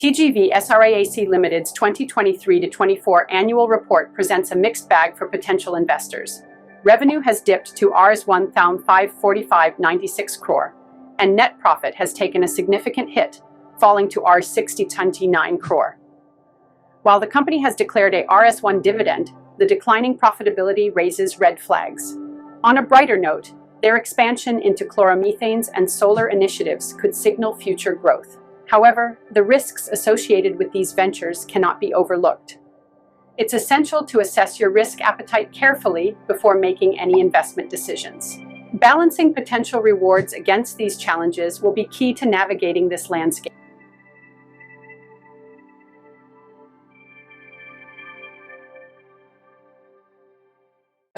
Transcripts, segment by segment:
TGV SRAAC Limited's 2023-24 annual report presents a mixed bag for potential investors. Revenue has dipped to Rs 1,545.96 crore, and net profit has taken a significant hit, falling to Rs 60.29 crore. While the company has declared a Rs1 dividend, the declining profitability raises red flags. On a brighter note, their expansion into chloromethanes and solar initiatives could signal future growth. However, the risks associated with these ventures cannot be overlooked. It's essential to assess your risk appetite carefully before making any investment decisions. Balancing potential rewards against these challenges will be key to navigating this landscape.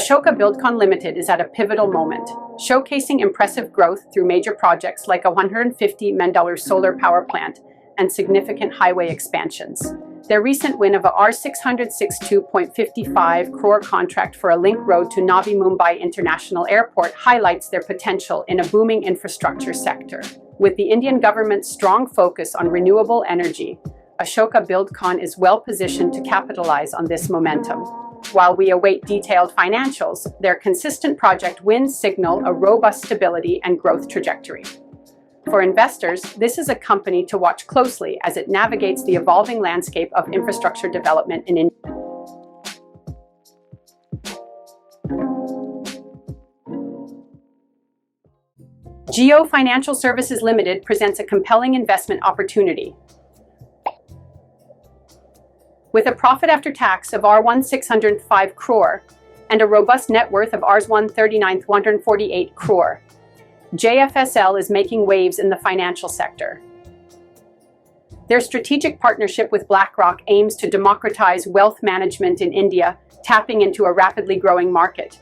Ashoka Buildcon Limited is at a pivotal moment, showcasing impressive growth through major projects like a $150 million solar power plant and significant highway expansions. Their recent win of a R662.55 crore contract for a link road to Navi Mumbai International Airport highlights their potential in a booming infrastructure sector. With the Indian government's strong focus on renewable energy, Ashoka Buildcon is well positioned to capitalize on this momentum. While we await detailed financials, their consistent project wins signal a robust stability and growth trajectory. For investors, this is a company to watch closely as it navigates the evolving landscape of infrastructure development in India. Jio Financial Services Limited presents a compelling investment opportunity. With a profit after tax of Rs 1,605 crore and a robust net worth of Rs 139,148 crore, JFSL is making waves in the financial sector. Their strategic partnership with BlackRock aims to democratize wealth management in India, tapping into a rapidly growing market.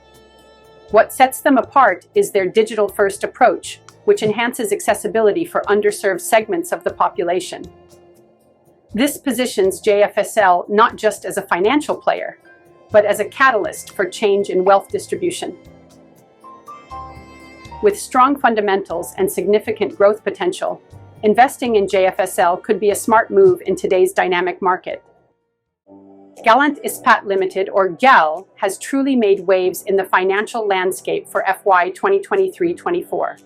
What sets them apart is their digital-first approach, which enhances accessibility for underserved segments of the population. This positions JFSL not just as a financial player, but as a catalyst for change in wealth distribution. With strong fundamentals and significant growth potential, investing in JFSL could be a smart move in today's dynamic market. Gallant Ispat Limited, or GAL, has truly made waves in the financial landscape for FY 2023-24.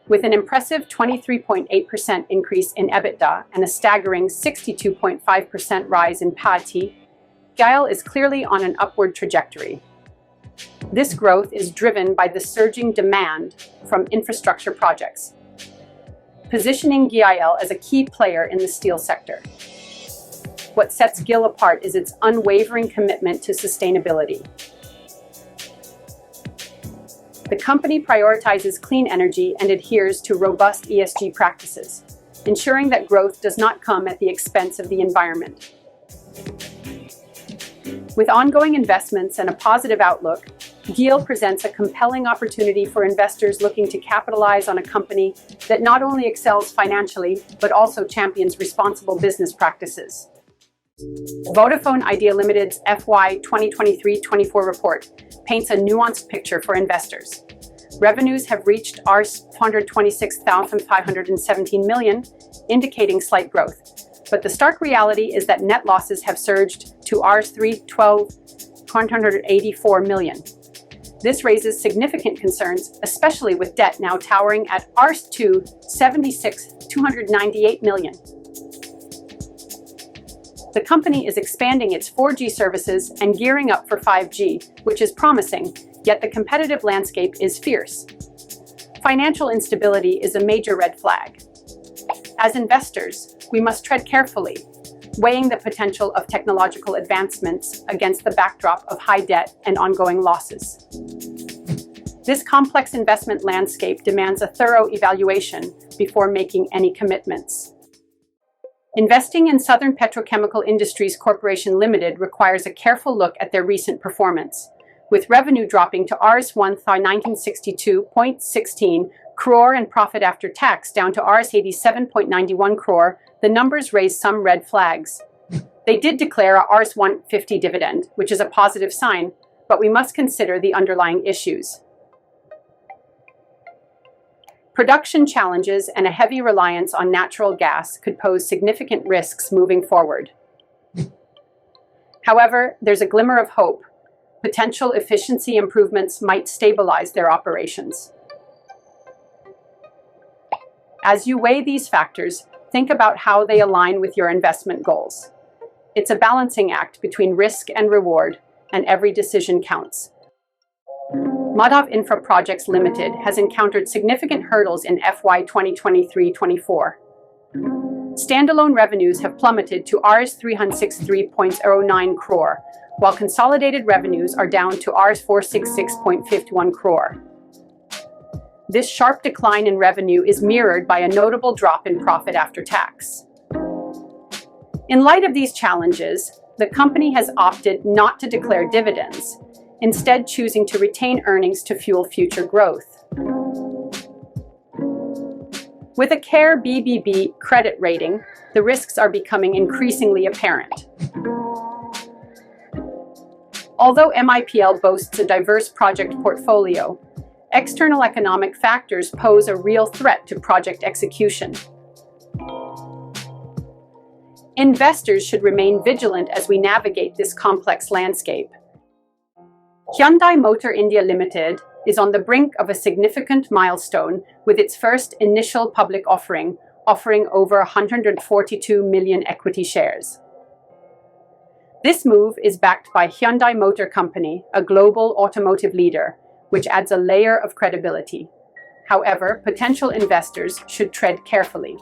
With an impressive 23.8% increase in EBITDA and a staggering 62.5% rise in PAT, GAL is clearly on an upward trajectory. This growth is driven by the surging demand from infrastructure projects, positioning GIL as a key player in the steel sector. What sets GIL apart is its unwavering commitment to sustainability. The company prioritizes clean energy and adheres to robust ESG practices, ensuring that growth does not come at the expense of the environment. With ongoing investments and a positive outlook, GIL presents a compelling opportunity for investors looking to capitalize on a company that not only excels financially, but also champions responsible business practices. Vodafone Idea Limited's FY 2023-24 report paints a nuanced picture for investors. Revenues have reached Rs 426,517 million, indicating slight growth. But the stark reality is that net losses have surged to Rs 312,184 million. This raises significant concerns, especially with debt now towering at Rs 276,298 million. The company is expanding its 4G services and gearing up for 5G, which is promising, yet the competitive landscape is fierce. Financial instability is a major red flag. As investors, we must tread carefully, weighing the potential of technological advancements against the backdrop of high debt and ongoing losses. This complex investment landscape demands a thorough evaluation before making any commitments. Investing in Southern Petrochemical Industries Corporation Limited requires a careful look at their recent performance. With revenue dropping to Rs 1,962.16 crore and profit after tax down to Rs 87.91 crore, the numbers raise some red flags. They did declare a Rs 150 dividend, which is a positive sign, but we must consider the underlying issues. Production challenges and a heavy reliance on natural gas could pose significant risks moving forward. However, there's a glimmer of hope. Potential efficiency improvements might stabilize their operations. As you weigh these factors, think about how they align with your investment goals. It's a balancing act between risk and reward, and every decision counts. Madhav Infra Projects Limited has encountered significant hurdles in FY 2023-24. Standalone revenues have plummeted to Rs 363.09 crore, while consolidated revenues are down to Rs 466.51 crore. This sharp decline in revenue is mirrored by a notable drop in profit after tax. In light of these challenges, the company has opted not to declare dividends, instead choosing to retain earnings to fuel future growth. With a CARE BBB credit rating, the risks are becoming increasingly apparent. Although MIPL boasts a diverse project portfolio, external economic factors pose a real threat to project execution. Investors should remain vigilant as we navigate this complex landscape. Hyundai Motor India Limited is on the brink of a significant milestone with its first initial public offering over 142 million equity shares. This move is backed by Hyundai Motor Company, a global automotive leader, which adds a layer of credibility. However, potential investors should tread carefully.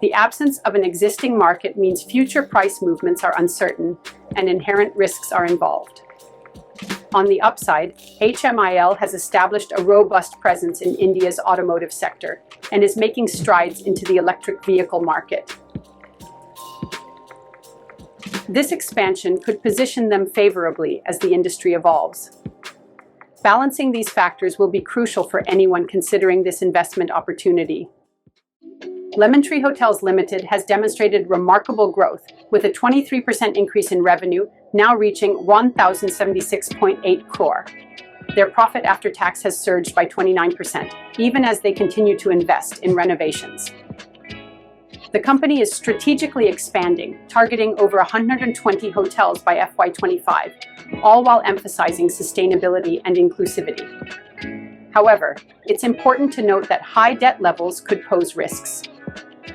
The absence of an existing market means future price movements are uncertain and inherent risks are involved. On the upside, HMIL has established a robust presence in India's automotive sector and is making strides into the electric vehicle market. This expansion could position them favorably as the industry evolves. Balancing these factors will be crucial for anyone considering this investment opportunity. Lemon Tree Hotels Limited has demonstrated remarkable growth, with a 23% increase in revenue, now reaching 1,076.8 crore. Their profit after tax has surged by 29%, even as they continue to invest in renovations. The company is strategically expanding, targeting over 120 hotels by FY 25, all while emphasizing sustainability and inclusivity. However, it's important to note that high debt levels could pose risks.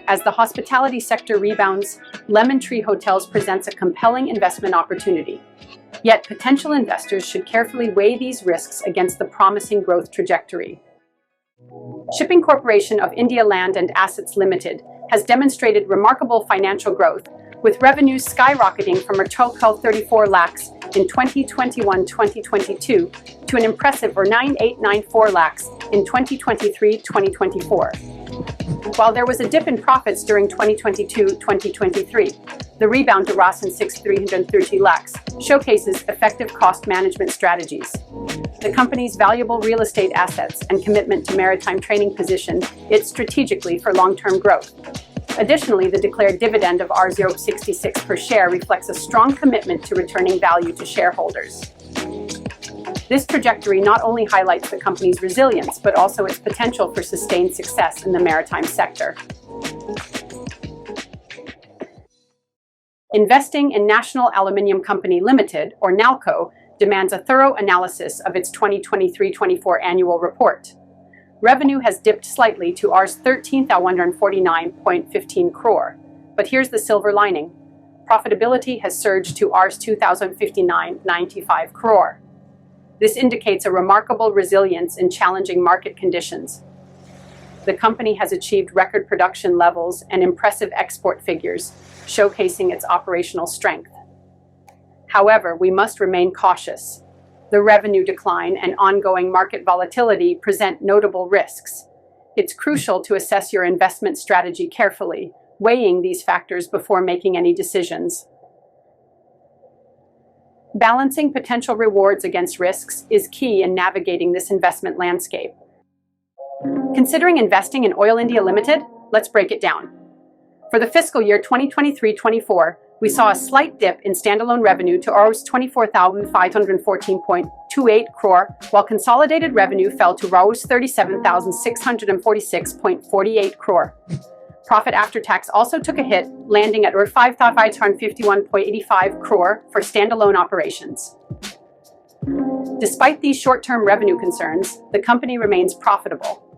As the hospitality sector rebounds, Lemon Tree Hotels presents a compelling investment opportunity. Yet potential investors should carefully weigh these risks against the promising growth trajectory. Shipping Corporation of India Land and Assets Limited has demonstrated remarkable financial growth, with revenues skyrocketing from a total 34 lakhs in 2021-2022 to an impressive 9894 lakhs in 2023-2024. While there was a dip in profits during 2022-2023, the rebound to Rs 330 lakhs showcases effective cost management strategies. The company's valuable real estate assets and commitment to maritime training position it strategically for long-term growth. Additionally, the declared dividend of Rs 0.66 per share reflects a strong commitment to returning value to shareholders. This trajectory not only highlights the company's resilience, but also its potential for sustained success in the maritime sector. Investing in National Aluminium Company Limited, or NALCO, demands a thorough analysis of its 2023-24 annual report. Revenue has dipped slightly to Rs 13,149.15 crore, but here's the silver lining. Profitability has surged to Rs 2,059.95 crore. This indicates a remarkable resilience in challenging market conditions. The company has achieved record production levels and impressive export figures, showcasing its operational strength. However, we must remain cautious. The revenue decline and ongoing market volatility present notable risks. It's crucial to assess your investment strategy carefully, weighing these factors before making any decisions. Balancing potential rewards against risks is key in navigating this investment landscape. Considering investing in Oil India Limited? Let's break it down. For the fiscal year 2023-24, we saw a slight dip in standalone revenue to Rs 24,514.28 crore, while consolidated revenue fell to Rs 37,646.48 crore. Profit after tax also took a hit, landing at Rs 5,551.85 crore for standalone operations. Despite these short-term revenue concerns, the company remains profitable.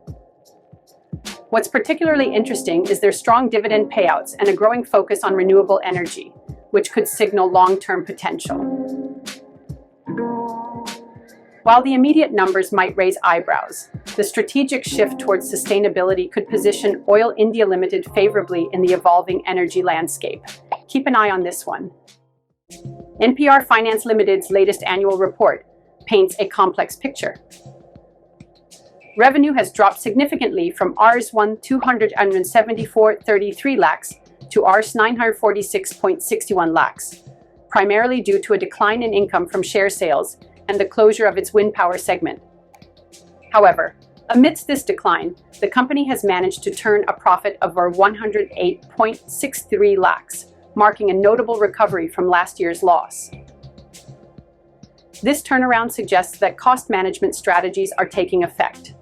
What's particularly interesting is their strong dividend payouts and a growing focus on renewable energy, which could signal long-term potential. While the immediate numbers might raise eyebrows, the strategic shift towards sustainability could position Oil India Limited favorably in the evolving energy landscape. Keep an eye on this one. NPR Finance Limited's latest annual report paints a complex picture. Revenue has dropped significantly from Rs 1,274.33 lakhs to Rs 946.61 lakhs, primarily due to a decline in income from share sales and the closure of its wind power segment. However, amidst this decline, the company has managed to turn a profit of over 108.63 lakhs, marking a notable recovery from last year's loss. This turnaround suggests that cost management strategies are taking effect.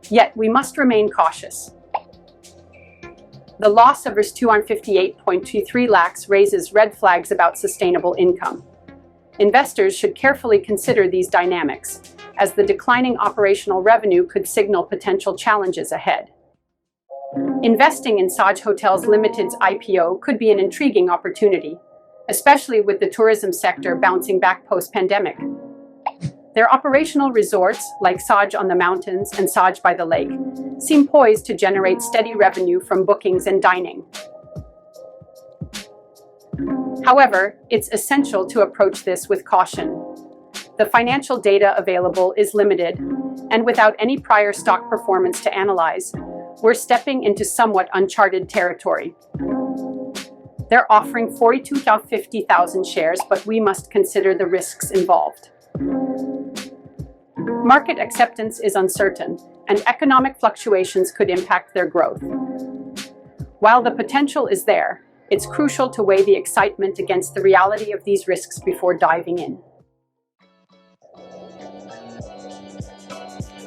Yet, we must remain cautious. The loss of Rs 258.23 lakhs raises red flags about sustainable income. Investors should carefully consider these dynamics, as the declining operational revenue could signal potential challenges ahead. Investing in Saj Hotels Limited's IPO could be an intriguing opportunity, especially with the tourism sector bouncing back post-pandemic. Their operational resorts, like Saj on the Mountains and Saj by the Lake, seem poised to generate steady revenue from bookings and dining. However, it's essential to approach this with caution. The financial data available is limited, and without any prior stock performance to analyze, we're stepping into somewhat uncharted territory. They're offering 42,050 shares, but we must consider the risks involved. Market acceptance is uncertain, and economic fluctuations could impact their growth. While the potential is there, it's crucial to weigh the excitement against the reality of these risks before diving in.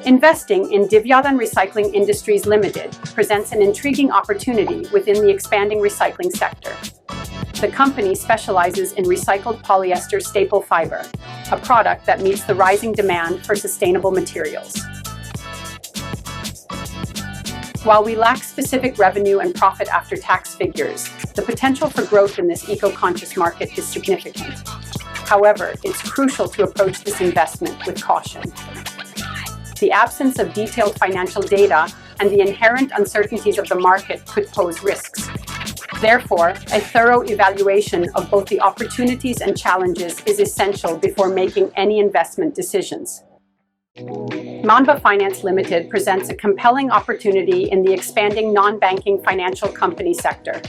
Investing in Divyadan Recycling Industries Limited presents an intriguing opportunity within the expanding recycling sector. The company specializes in recycled polyester staple fiber, a product that meets the rising demand for sustainable materials. While we lack specific revenue and profit after tax figures, the potential for growth in this eco-conscious market is significant. However, it's crucial to approach this investment with caution. The absence of detailed financial data and the inherent uncertainties of the market could pose risks. Therefore, a thorough evaluation of both the opportunities and challenges is essential before making any investment decisions. Manba Finance Limited presents a compelling opportunity in the expanding non-banking financial company sector.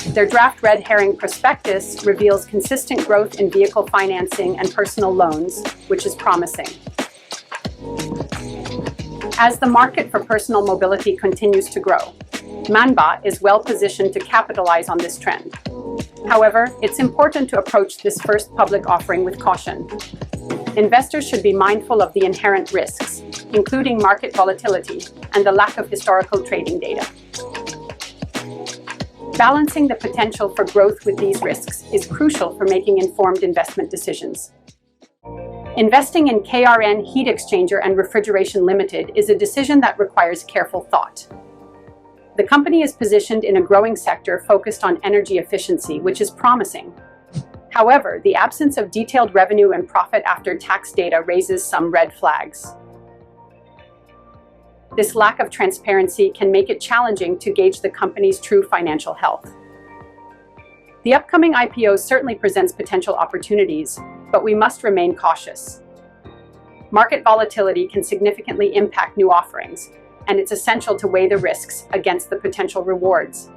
Their draft red herring prospectus reveals consistent growth in vehicle financing and personal loans, which is promising. As the market for personal mobility continues to grow, Manba is well positioned to capitalize on this trend. However, it's important to approach this first public offering with caution. Investors should be mindful of the inherent risks, including market volatility and the lack of historical trading data. Balancing the potential for growth with these risks is crucial for making informed investment decisions. Investing in KRN Heat Exchanger and Refrigeration Limited is a decision that requires careful thought. The company is positioned in a growing sector focused on energy efficiency, which is promising. However, the absence of detailed revenue and profit after tax data raises some red flags. This lack of transparency can make it challenging to gauge the company's true financial health. The upcoming IPO certainly presents potential opportunities, but we must remain cautious. Market volatility can significantly impact new offerings, and it's essential to weigh the risks against the potential rewards.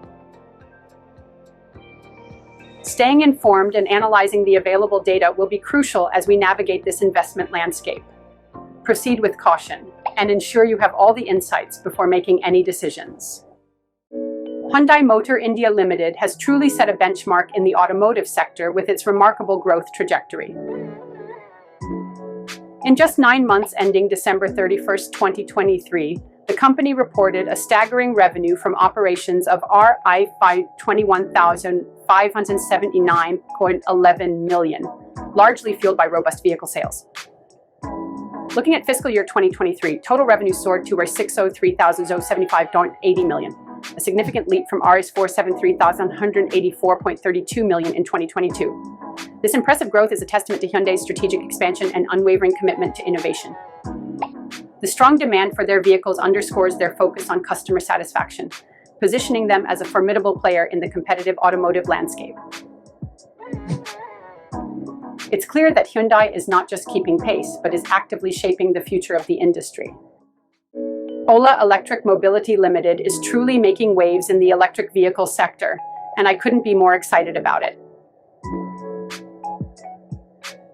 Staying informed and analyzing the available data will be crucial as we navigate this investment landscape. Proceed with caution and ensure you have all the insights before making any decisions. Hyundai Motor India Limited has truly set a benchmark in the automotive sector with its remarkable growth trajectory. In just 9 months ending December 31st, 2023, the company reported a staggering revenue from operations of Rs 21,579.11 million, largely fueled by robust vehicle sales. Looking at fiscal year 2023, total revenue soared to Rs 603,075.80 million, a significant leap from Rs 473,184.32 million in 2022. This impressive growth is a testament to Hyundai's strategic expansion and unwavering commitment to innovation. The strong demand for their vehicles underscores their focus on customer satisfaction, positioning them as a formidable player in the competitive automotive landscape. It's clear that Hyundai is not just keeping pace, but is actively shaping the future of the industry. Ola Electric Mobility Limited is truly making waves in the electric vehicle sector, and I couldn't be more excited about it.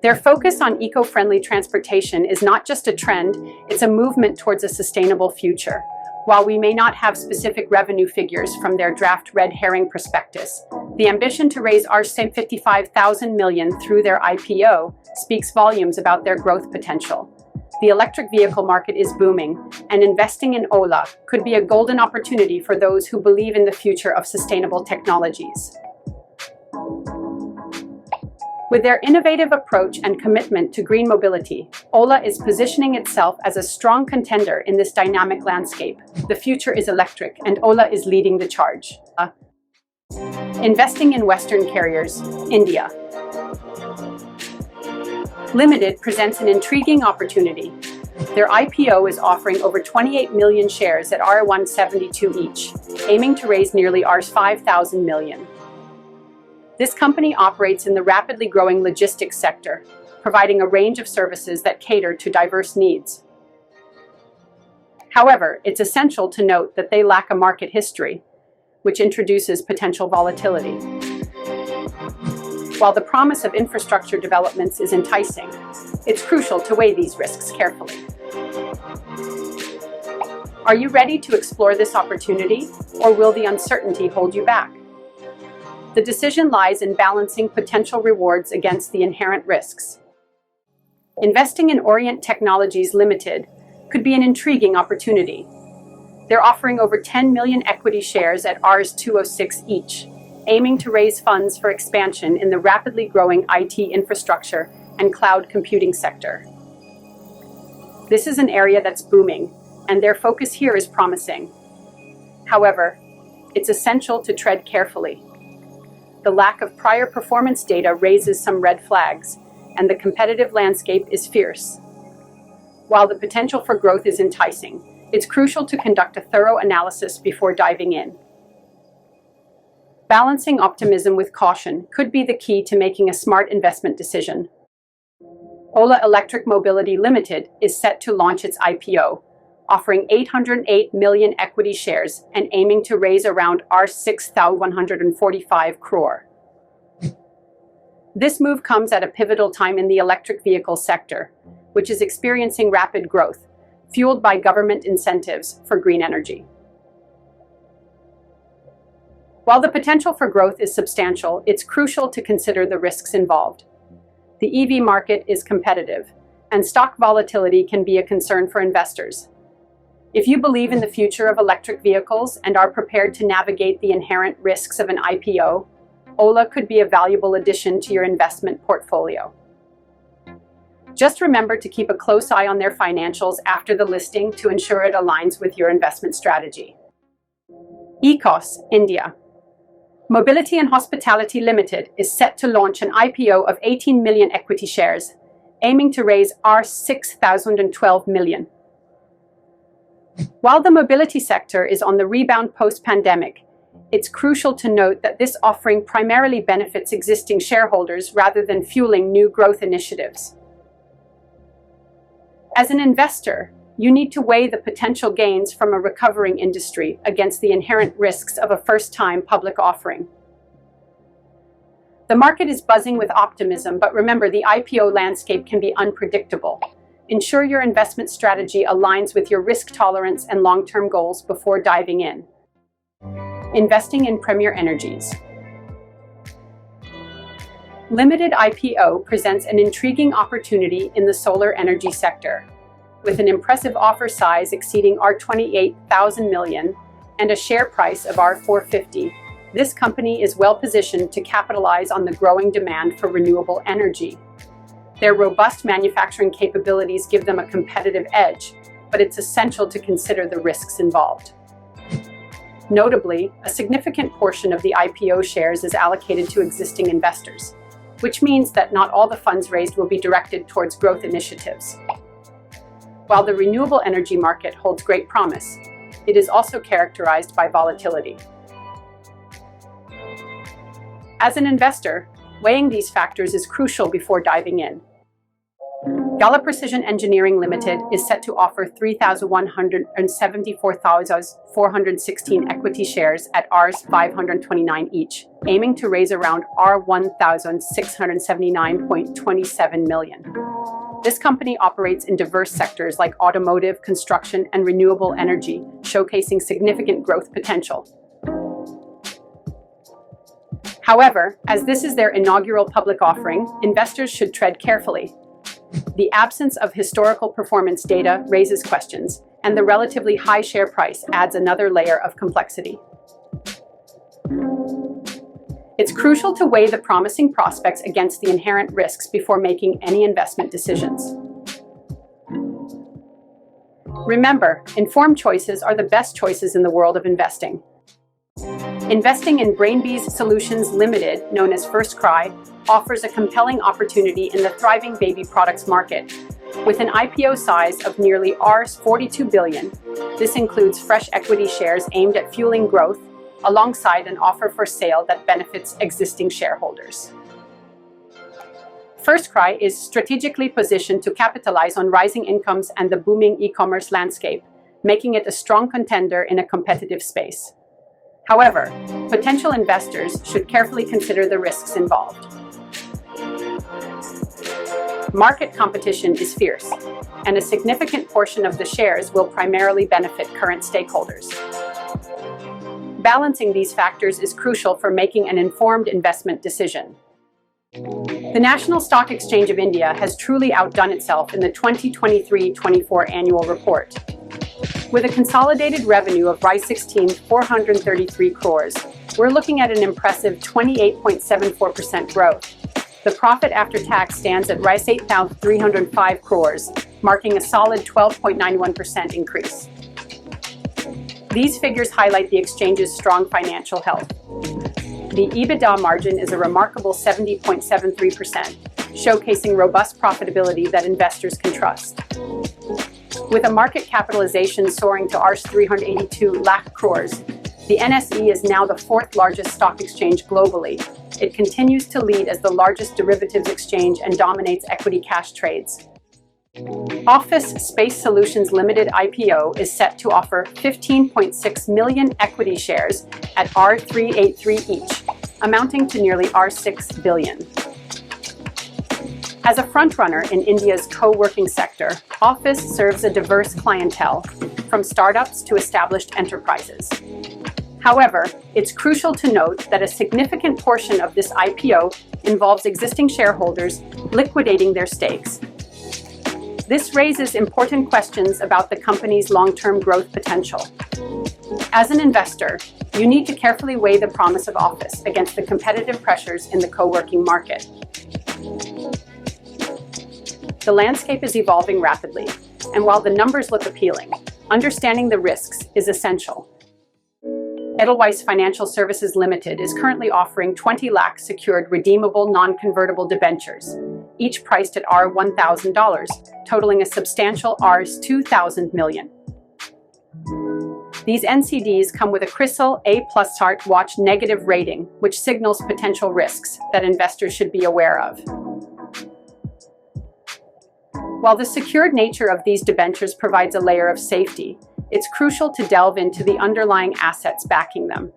Their focus on eco-friendly transportation is not just a trend, it's a movement towards a sustainable future. While we may not have specific revenue figures from their draft red herring prospectus, the ambition to raise Rs 55,000 million through their IPO speaks volumes about their growth potential. The electric vehicle market is booming, and investing in Ola could be a golden opportunity for those who believe in the future of sustainable technologies. With their innovative approach and commitment to green mobility, Ola is positioning itself as a strong contender in this dynamic landscape. The future is electric, and Ola is leading the charge. Investing in Western carriers, India Limited presents an intriguing opportunity. Their IPO is offering over 28 million shares at Rs 172 each, aiming to raise nearly Rs 5,000 million. This company operates in the rapidly growing logistics sector, providing a range of services that cater to diverse needs. However, it's essential to note that they lack a market history, which introduces potential volatility. While the promise of infrastructure developments is enticing, it's crucial to weigh these risks carefully. Are you ready to explore this opportunity, or will the uncertainty hold you back? The decision lies in balancing potential rewards against the inherent risks. Investing in Orient Technologies Limited could be an intriguing opportunity. They're offering over 10 million equity shares at Rs 206 each, aiming to raise funds for expansion in the rapidly growing IT infrastructure and cloud computing sector. This is an area that's booming, and their focus here is promising. However, it's essential to tread carefully. The lack of prior performance data raises some red flags, and the competitive landscape is fierce. While the potential for growth is enticing, it's crucial to conduct a thorough analysis before diving in. Balancing optimism with caution could be the key to making a smart investment decision. Ola Electric Mobility Limited is set to launch its IPO, offering 808 million equity shares and aiming to raise around Rs 6,145 crore. This move comes at a pivotal time in the electric vehicle sector, which is experiencing rapid growth, fueled by government incentives for green energy. While the potential for growth is substantial, it's crucial to consider the risks involved. The EV market is competitive, and stock volatility can be a concern for investors. If you believe in the future of electric vehicles and are prepared to navigate the inherent risks of an IPO, Ola could be a valuable addition to your investment portfolio. Just remember to keep a close eye on their financials after the listing to ensure it aligns with your investment strategy. IPOs, India. Mobility and Hospitality Limited is set to launch an IPO of 18 million equity shares, aiming to raise Rs 6,012 million. While the mobility sector is on the rebound post-pandemic, it's crucial to note that this offering primarily benefits existing shareholders rather than fueling new growth initiatives. As an investor, you need to weigh the potential gains from a recovering industry against the inherent risks of a first-time public offering. The market is buzzing with optimism, but remember, the IPO landscape can be unpredictable. Ensure your investment strategy aligns with your risk tolerance and long-term goals before diving in. Investing in premier energies. Limited IPO presents an intriguing opportunity in the solar energy sector. With an impressive offer size exceeding R28,000 million and a share price of R450, this company is well positioned to capitalize on the growing demand for renewable energy. Their robust manufacturing capabilities give them a competitive edge, but it's essential to consider the risks involved. Notably, a significant portion of the IPO shares is allocated to existing investors, which means that not all the funds raised will be directed towards growth initiatives. While the renewable energy market holds great promise, it is also characterized by volatility. As an investor, weighing these factors is crucial before diving in. Gala Precision Engineering Limited is set to offer 3,174,416 equity shares at Rs 529 each, aiming to raise around R1,679.27 million. This company operates in diverse sectors like automotive, construction, and renewable energy, showcasing significant growth potential. However, as this is their inaugural public offering, investors should tread carefully. The absence of historical performance data raises questions, and the relatively high share price adds another layer of complexity. It's crucial to weigh the promising prospects against the inherent risks before making any investment decisions. Remember, informed choices are the best choices in the world of investing. Investing in Brainbees Solutions Limited, known as First Cry, offers a compelling opportunity in the thriving baby products market. With an IPO size of nearly Rs 42 billion, this includes fresh equity shares aimed at fueling growth, alongside an offer for sale that benefits existing shareholders. First Cry is strategically positioned to capitalize on rising incomes and the booming e-commerce landscape, making it a strong contender in a competitive space. However, potential investors should carefully consider the risks involved. Market competition is fierce, and a significant portion of the shares will primarily benefit current stakeholders. Balancing these factors is crucial for making an informed investment decision. The National Stock Exchange of India has truly outdone itself in the 2023-24 annual report. With a consolidated revenue of Rs 16,433 crores, we're looking at an impressive 28.74% growth. The profit after tax stands at Rs 8,305 crores, marking a solid 12.91% increase. These figures highlight the exchange's strong financial health. The EBITDA margin is a remarkable 70.73%, showcasing robust profitability that investors can trust. With a market capitalization soaring to Rs 382 lakh crores, the NSE is now the fourth largest stock exchange globally. It continues to lead as the largest derivatives exchange and dominates equity cash trades. Office Space Solutions Limited IPO is set to offer 15.6 million equity shares at R383 each, amounting to nearly Rs 6 billion. As a frontrunner in India's co-working sector, Office serves a diverse clientele, from startups to established enterprises. However, it's crucial to note that a significant portion of this IPO involves existing shareholders liquidating their stakes. This raises important questions about the company's long-term growth potential. As an investor, you need to carefully weigh the promise of Office against the competitive pressures in the co-working market. The landscape is evolving rapidly, and while the numbers look appealing, understanding the risks is essential. Edelweiss Financial Services Limited is currently offering 20 lakh secured redeemable non-convertible debentures, each priced at $1,000, totaling a substantial Rs 2,000 million. These NCDs come with a CRISIL A+ Heart Watch negative rating, which signals potential risks that investors should be aware of. While the secured nature of these debentures provides a layer of safety, it's crucial to delve into the underlying assets backing them.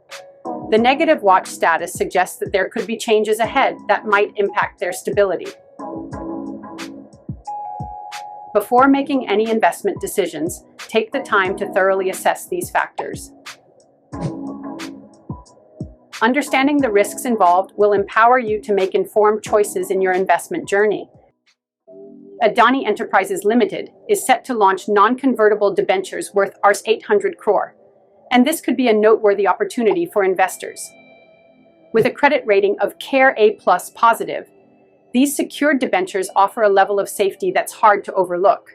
The negative watch status suggests that there could be changes ahead that might impact their stability. Before making any investment decisions, take the time to thoroughly assess these factors. Understanding the risks involved will empower you to make informed choices in your investment journey. Adani Enterprises Limited is set to launch non-convertible debentures worth Rs 800 crore, and this could be a noteworthy opportunity for investors. With a credit rating of CARE A+ positive, these secured debentures offer a level of safety that's hard to overlook.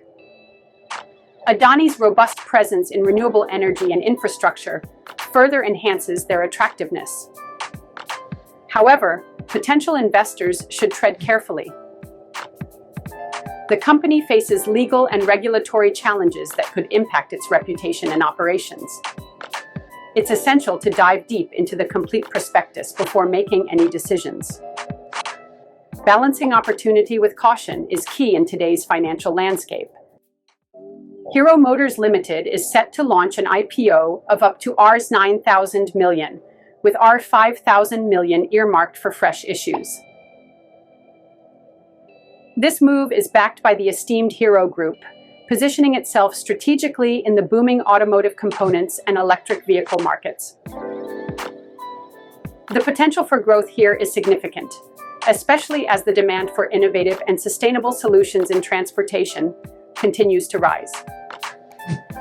Adani's robust presence in renewable energy and infrastructure further enhances their attractiveness. However, potential investors should tread carefully. The company faces legal and regulatory challenges that could impact its reputation and operations. It's essential to dive deep into the complete prospectus before making any decisions. Balancing opportunity with caution is key in today's financial landscape. Hero Motors Limited is set to launch an IPO of up to Rs 9,000 million, with Rs 5,000 million earmarked for fresh issues. This move is backed by the esteemed Hero Group, positioning itself strategically in the booming automotive components and electric vehicle markets. The potential for growth here is significant, especially as the demand for innovative and sustainable solutions in transportation continues to rise.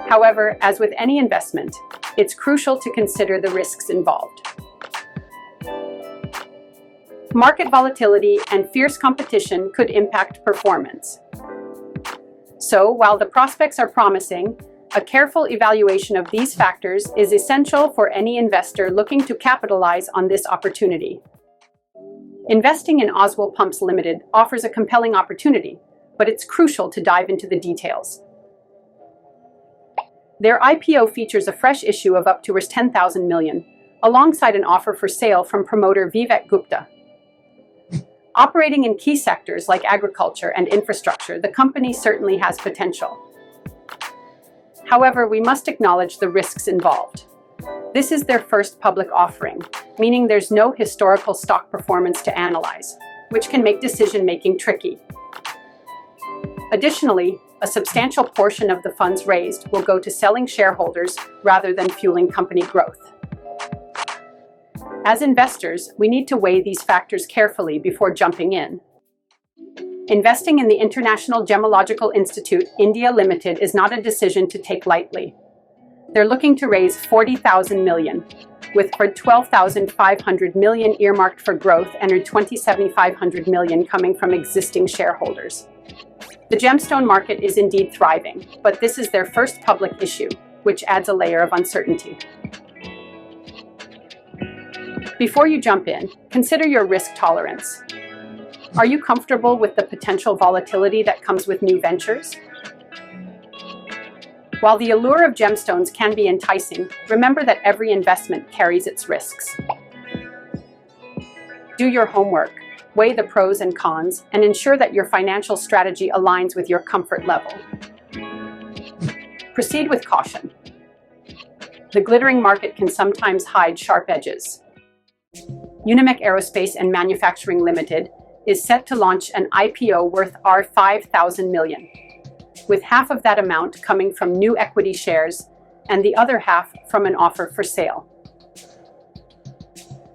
However, as with any investment, it's crucial to consider the risks involved. Market volatility and fierce competition could impact performance. So, while the prospects are promising, a careful evaluation of these factors is essential for any investor looking to capitalize on this opportunity. Investing in Oswald Pumps Limited offers a compelling opportunity, but it's crucial to dive into the details. Their IPO features a fresh issue of up to Rs 10,000 million, alongside an offer for sale from promoter Vivek Gupta. Operating in key sectors like agriculture and infrastructure, the company certainly has potential. However, we must acknowledge the risks involved. This is their first public offering, meaning there's no historical stock performance to analyze, which can make decision-making tricky. Additionally, a substantial portion of the funds raised will go to selling shareholders rather than fueling company growth. As investors, we need to weigh these factors carefully before jumping in. Investing in the International Gemological Institute India Limited is not a decision to take lightly. They're looking to raise 40,000 million, with 12,500 million earmarked for growth and 27,500 million coming from existing shareholders. The gemstone market is indeed thriving, but this is their first public issue, which adds a layer of uncertainty. Before you jump in, consider your risk tolerance. Are you comfortable with the potential volatility that comes with new ventures? While the allure of gemstones can be enticing, remember that every investment carries its risks. Do your homework, weigh the pros and cons, and ensure that your financial strategy aligns with your comfort level. Proceed with caution. The glittering market can sometimes hide sharp edges. Unimec Aerospace and Manufacturing Limited is set to launch an IPO worth Rs 5,000 million, with half of that amount coming from new equity shares and the other half from an offer for sale.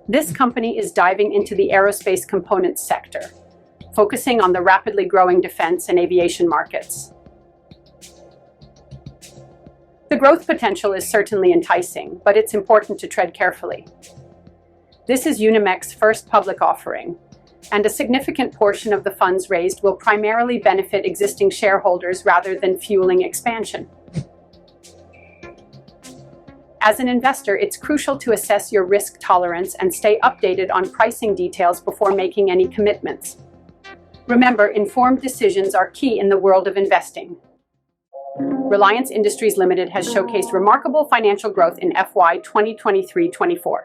This company is diving into the aerospace components sector, focusing on the rapidly growing defense and aviation markets. The growth potential is certainly enticing, but it's important to tread carefully. This is Unimec's first public offering, and a significant portion of the funds raised will primarily benefit existing shareholders rather than fueling expansion. As an investor, it's crucial to assess your risk tolerance and stay updated on pricing details before making any commitments. Remember, informed decisions are key in the world of investing. Reliance Industries Limited has showcased remarkable financial growth in FY 2023-24.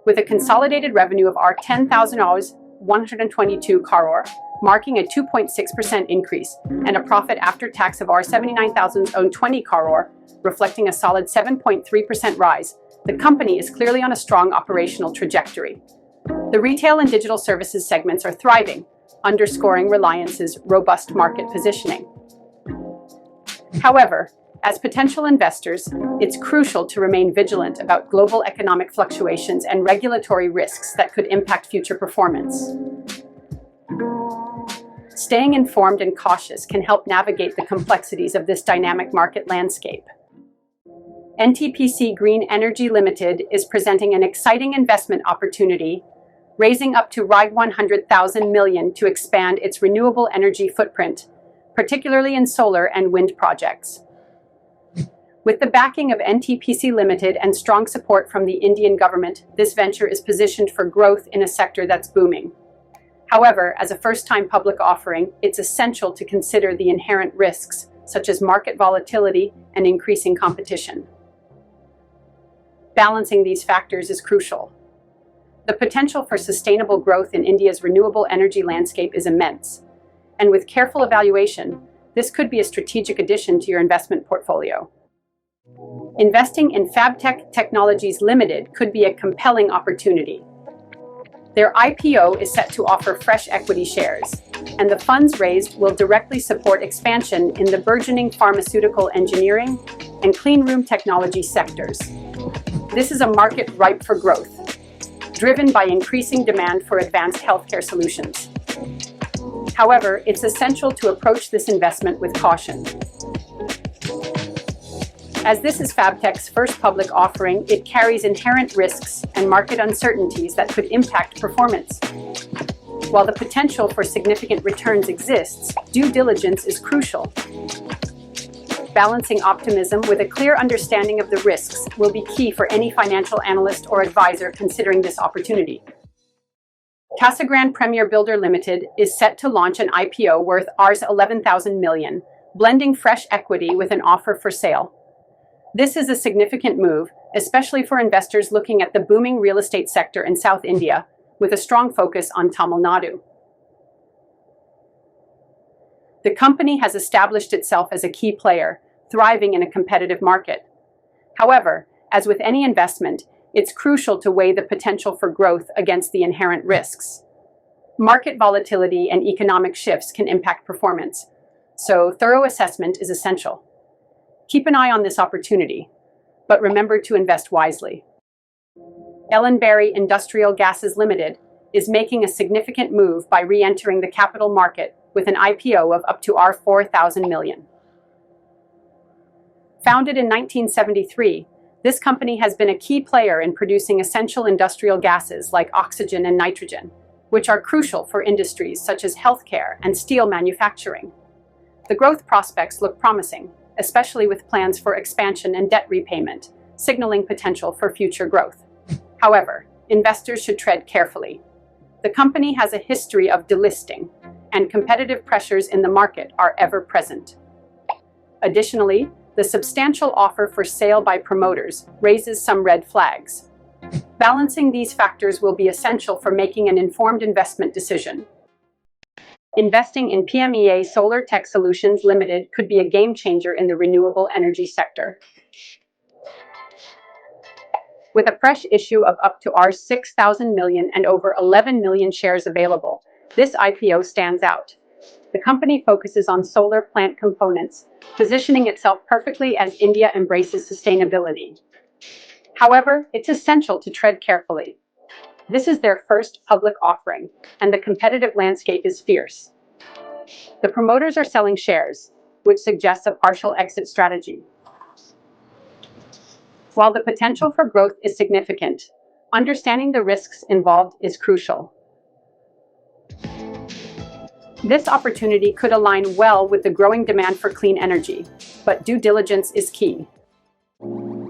With a consolidated revenue of Rs 10,122 crore, marking a 2.6% increase, and a profit after tax of Rs 79,020 crore, reflecting a solid 7.3% rise, the company is clearly on a strong operational trajectory. The retail and digital services segments are thriving, underscoring Reliance's robust market positioning. However, As potential investors, it's crucial to remain vigilant about global economic fluctuations and regulatory risks that could impact future performance. Staying informed and cautious can help navigate the complexities of this dynamic market landscape. NTPC Green Energy Limited is presenting an exciting investment opportunity, raising up to $100,000 million to expand its renewable energy footprint, particularly in solar and wind projects. With the backing of NTPC Limited and strong support from the Indian government, this venture is positioned for growth in a sector that's booming. However, as a first-time public offering, it's essential to consider the inherent risks, such as market volatility and increasing competition. Balancing these factors is crucial. The potential for sustainable growth in India's renewable energy landscape is immense, and with careful evaluation, this could be a strategic addition to your investment portfolio. Investing in Fabtech Technologies Limited could be a compelling opportunity. Their IPO is set to offer fresh equity shares, and the funds raised will directly support expansion in the burgeoning pharmaceutical engineering and cleanroom technology sectors. This is a market ripe for growth, driven by increasing demand for advanced healthcare solutions. However, it's essential to approach this investment with caution. As this is Fabtech's first public offering, it carries inherent risks and market uncertainties that could impact performance. While the potential for significant returns exists, due diligence is crucial. Balancing optimism with a clear understanding of the risks will be key for any financial analyst or advisor considering this opportunity. Casagrande Premier Builder Limited is set to launch an IPO worth $11,000 million, blending fresh equity with an offer for sale. This is a significant move, especially for investors looking at the booming real estate sector in South India, with a strong focus on Tamil Nadu. The company has established itself as a key player, thriving in a competitive market. However, as with any investment, it's crucial to weigh the potential for growth against the inherent risks. Market volatility and economic shifts can impact performance, so thorough assessment is essential. Keep an eye on this opportunity, but remember to invest wisely. Ellenberry Industrial Gases Limited is making a significant move by re-entering the capital market with an IPO of up to $4,000 million. Founded in 1973, this company has been a key player in producing essential industrial gases like oxygen and nitrogen, which are crucial for industries such as healthcare and steel manufacturing. The growth prospects look promising, especially with plans for expansion and debt repayment, signaling potential for future growth. However, investors should tread carefully. The company has a history of delisting, and competitive pressures in the market are ever present. Additionally, the substantial offer for sale by promoters raises some red flags. Balancing these factors will be essential for making an informed investment decision. Investing in PMEA Solar Tech Solutions Limited could be a game changer in the renewable energy sector. With a fresh issue of up to $6,000 million and over 11 million shares available, this IPO stands out. The company focuses on solar plant components, positioning itself perfectly as India embraces sustainability. However, it's essential to tread carefully. This is their first public offering, and the competitive landscape is fierce. The promoters are selling shares, which suggests a partial exit strategy. While the potential for growth is significant, understanding the risks involved is crucial. This opportunity could align well with the growing demand for clean energy, but due diligence is key.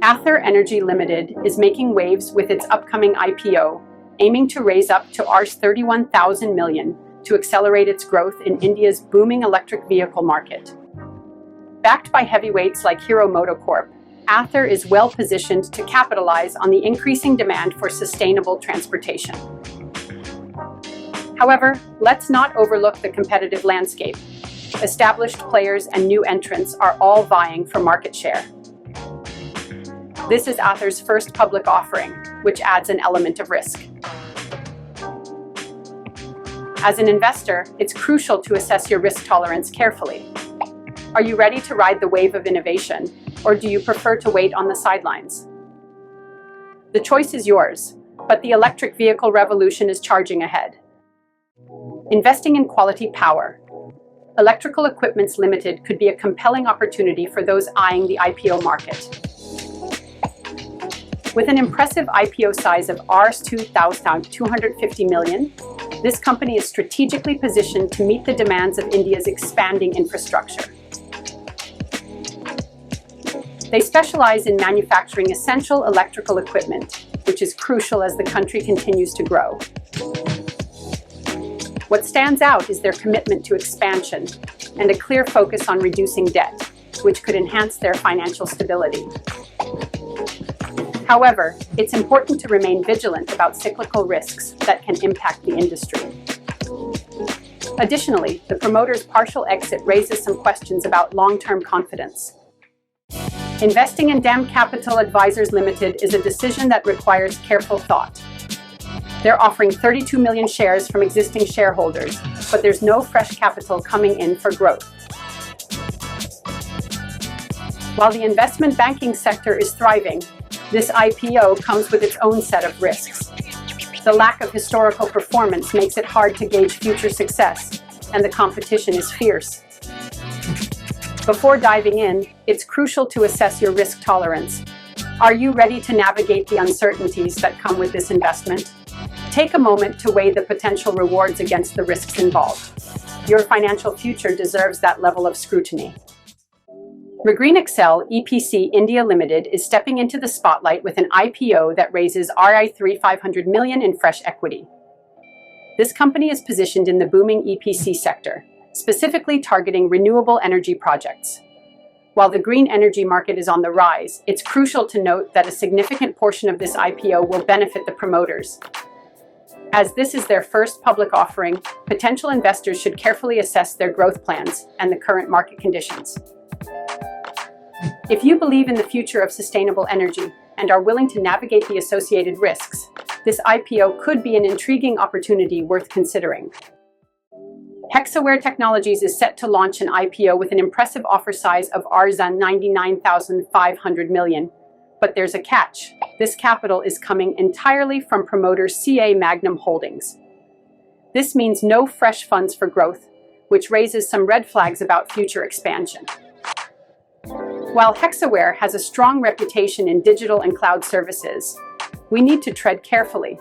Ather Energy Limited is making waves with its upcoming IPO, aiming to raise up to $31,000 million to accelerate its growth in India's booming electric vehicle market. Backed by heavyweights like Hero MotoCorp, Ather is well positioned to capitalize on the increasing demand for sustainable transportation. However, let's not overlook the competitive landscape. Established players and new entrants are all vying for market share. This is Ather's first public offering, which adds an element of risk. As an investor, it's crucial to assess your risk tolerance carefully. Are you ready to ride the wave of innovation, or do you prefer to wait on the sidelines? The choice is yours, but the electric vehicle revolution is charging ahead. Investing in quality power. Electrical Equipments Limited could be a compelling opportunity for those eyeing the IPO market. With an impressive IPO size of Rs 250 million, this company is strategically positioned to meet the demands of India's expanding infrastructure. They specialize in manufacturing essential electrical equipment, which is crucial as the country continues to grow. What stands out is their commitment to expansion and a clear focus on reducing debt, which could enhance their financial stability. However, it's important to remain vigilant about cyclical risks that can impact the industry. Additionally, the promoter's partial exit raises some questions about long-term confidence. Investing in DAM Capital Advisors Limited is a decision that requires careful thought. They're offering 32 million shares from existing shareholders, but there's no fresh capital coming in for growth. While the investment banking sector is thriving, this IPO comes with its own set of risks. The lack of historical performance makes it hard to gauge future success, and the competition is fierce. Before diving in, it's crucial to assess your risk tolerance. Are you ready to navigate the uncertainties that come with this investment? Take a moment to weigh the potential rewards against the risks involved. Your financial future deserves that level of scrutiny. Regreen Excel EPC India Limited is stepping into the spotlight with an IPO that raises Rs 500 million in fresh equity. This company is positioned in the booming EPC sector, specifically targeting renewable energy projects. While the green energy market is on the rise, it's crucial to note that a significant portion of this IPO will benefit the promoters. As this is their first public offering, potential investors should carefully assess their growth plans and the current market conditions. If you believe in the future of sustainable energy and are willing to navigate the associated risks, this IPO could be an intriguing opportunity worth considering. Hexaware Technologies is set to launch an IPO with an impressive offer size of Rs 99,500 million. But there's a catch. This capital is coming entirely from promoter CA Magnum Holdings. This means no fresh funds for growth, which raises some red flags about future expansion. While Hexaware has a strong reputation in digital and cloud services, we need to tread carefully.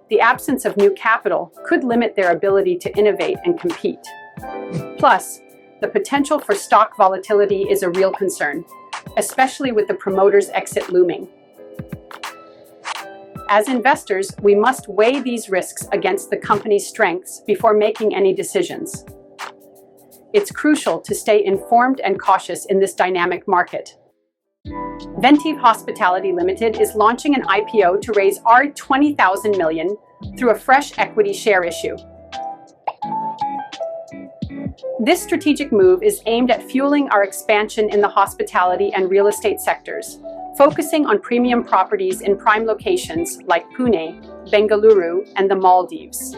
The absence of new capital could limit their ability to innovate and compete. Plus, the potential for stock volatility is a real concern, especially with the promoter's exit looming. As investors, we must weigh these risks against the company's strengths before making any decisions. It's crucial to stay informed and cautious in this dynamic market. Ventive Hospitality Limited is launching an IPO to raise Rs 20,000 million through a fresh equity share issue. This strategic move is aimed at fueling our expansion in the hospitality and real estate sectors, focusing on premium properties in prime locations like Pune, Bengaluru, and the Maldives.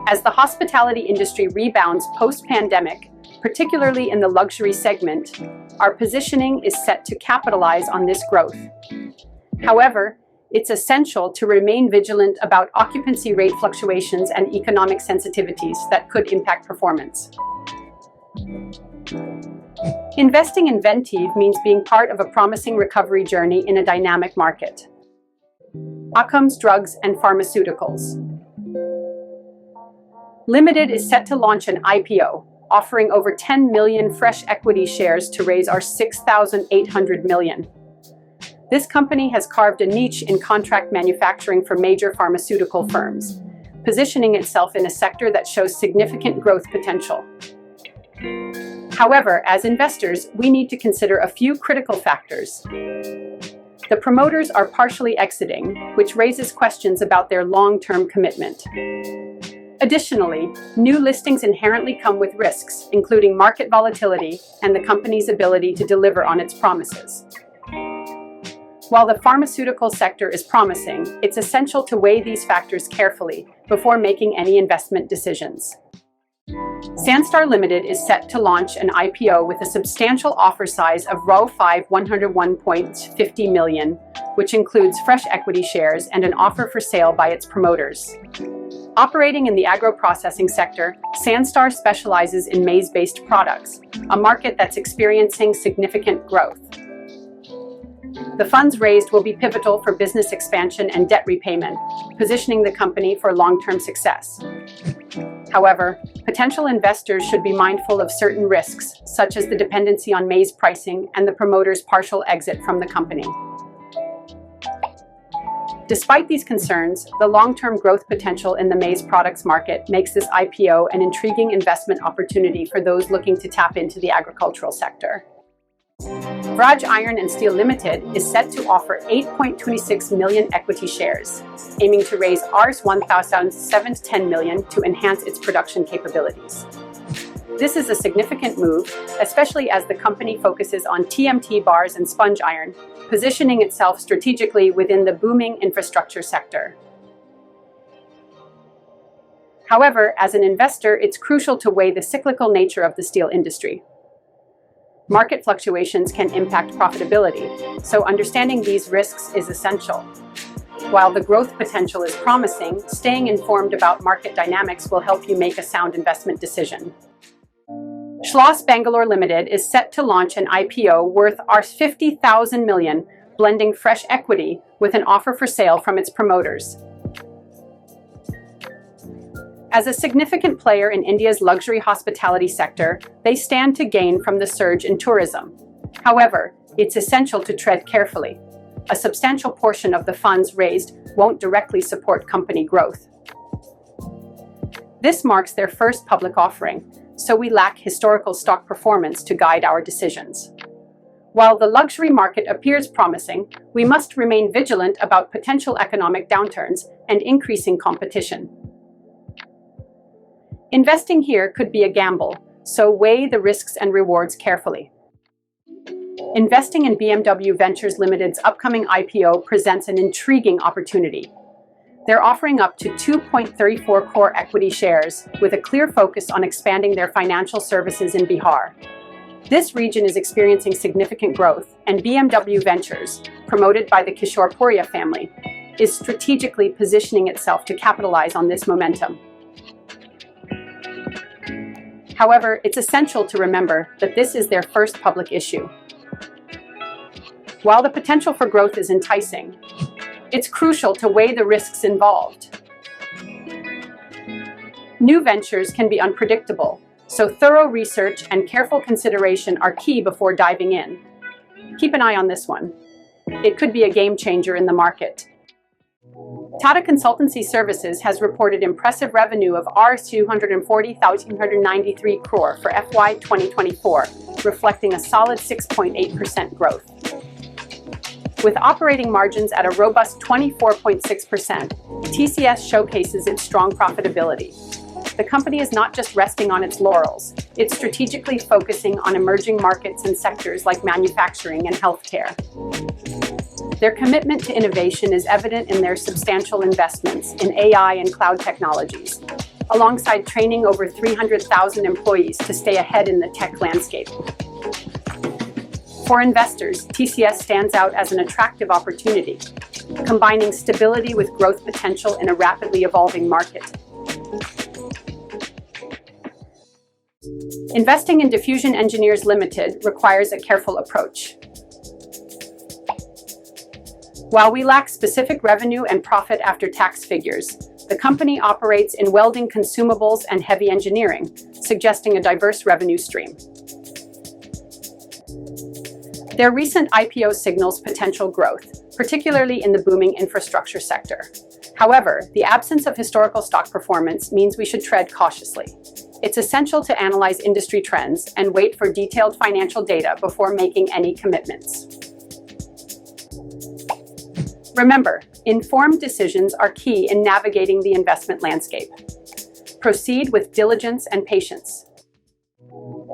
As the hospitality industry rebounds post-pandemic, particularly in the luxury segment, our positioning is set to capitalize on this growth. However, it's essential to remain vigilant about occupancy rate fluctuations and economic sensitivities that could impact performance. Investing in Ventive means being part of a promising recovery journey in a dynamic market. Upstox Drugs and Pharmaceuticals Limited is set to launch an IPO, offering over 10 million fresh equity shares to raise Rs 6,800 million. This company has carved a niche in contract manufacturing for major pharmaceutical firms, positioning itself in a sector that shows significant growth potential. However, as investors, we need to consider a few critical factors. The promoters are partially exiting, which raises questions about their long-term commitment. Additionally, new listings inherently come with risks, including market volatility and the company's ability to deliver on its promises. While the pharmaceutical sector is promising, it's essential to weigh these factors carefully before making any investment decisions. Sandstar Limited is set to launch an IPO with a substantial offer size of Rs 101.50 million, which includes fresh equity shares and an offer for sale by its promoters. Operating in the agro-processing sector, Sandstar specializes in maize-based products, a market that's experiencing significant growth. The funds raised will be pivotal for business expansion and debt repayment, positioning the company for long-term success. However, potential investors should be mindful of certain risks, such as the dependency on maize pricing and the promoter's partial exit from the company. Despite these concerns, the long-term growth potential in the maize products market makes this IPO an intriguing investment opportunity for those looking to tap into the agricultural sector. Vraj Iron and Steel Limited is set to offer 8.26 million equity shares, aiming to raise Rs 1,710 million to enhance its production capabilities. This is a significant move, especially as the company focuses on TMT bars and sponge iron, positioning itself strategically within the booming infrastructure sector. However, as an investor, it's crucial to weigh the cyclical nature of the steel industry. Market fluctuations can impact profitability, so understanding these risks is essential. While the growth potential is promising, staying informed about market dynamics will help you make a sound investment decision. Schloss Bangalore Limited is set to launch an IPO worth Rs 50,000 million, blending fresh equity with an offer for sale from its promoters. As a significant player in India's luxury hospitality sector, they stand to gain from the surge in tourism. However, it's essential to tread carefully. A substantial portion of the funds raised won't directly support company growth. This marks their first public offering, so we lack historical stock performance to guide our decisions. While the luxury market appears promising, we must remain vigilant about potential economic downturns and increasing competition. Investing here could be a gamble, so weigh the risks and rewards carefully. Investing in BMW Ventures Limited's upcoming IPO presents an intriguing opportunity. They're offering up to 2.34 core equity shares with a clear focus on expanding their financial services in Bihar. This region is experiencing significant growth, and BMW Ventures, promoted by the Kishore family, is strategically positioning itself to capitalize on this momentum. However, it's essential to remember that this is their first public issue. While the potential for growth is enticing, it's crucial to weigh the risks involved. New ventures can be unpredictable, so thorough research and careful consideration are key before diving in. Keep an eye on this one. It could be a game changer in the market. Tata Consultancy Services has reported impressive revenue of Rs 240,193 crore for FY 2024, reflecting a solid 6.8% growth. With operating margins at a robust 24.6%, TCS showcases its strong profitability. The company is not just resting on its laurels, it's strategically focusing on emerging markets and sectors like manufacturing and healthcare. Their commitment to innovation is evident in their substantial investments in AI and cloud technologies, alongside training over 300,000 employees to stay ahead in the tech landscape. For investors, TCS stands out as an attractive opportunity, combining stability with growth potential in a rapidly evolving market. Investing in Diffusion Engineers Limited requires a careful approach. While we lack specific revenue and profit after tax figures, the company operates in welding consumables and heavy engineering, suggesting a diverse revenue stream. Their recent IPO signals potential growth, particularly in the booming infrastructure sector. However, the absence of historical stock performance means we should tread cautiously. It's essential to analyze industry trends and wait for detailed financial data before making any commitments. Remember, informed decisions are key in navigating the investment landscape. Proceed with diligence and patience.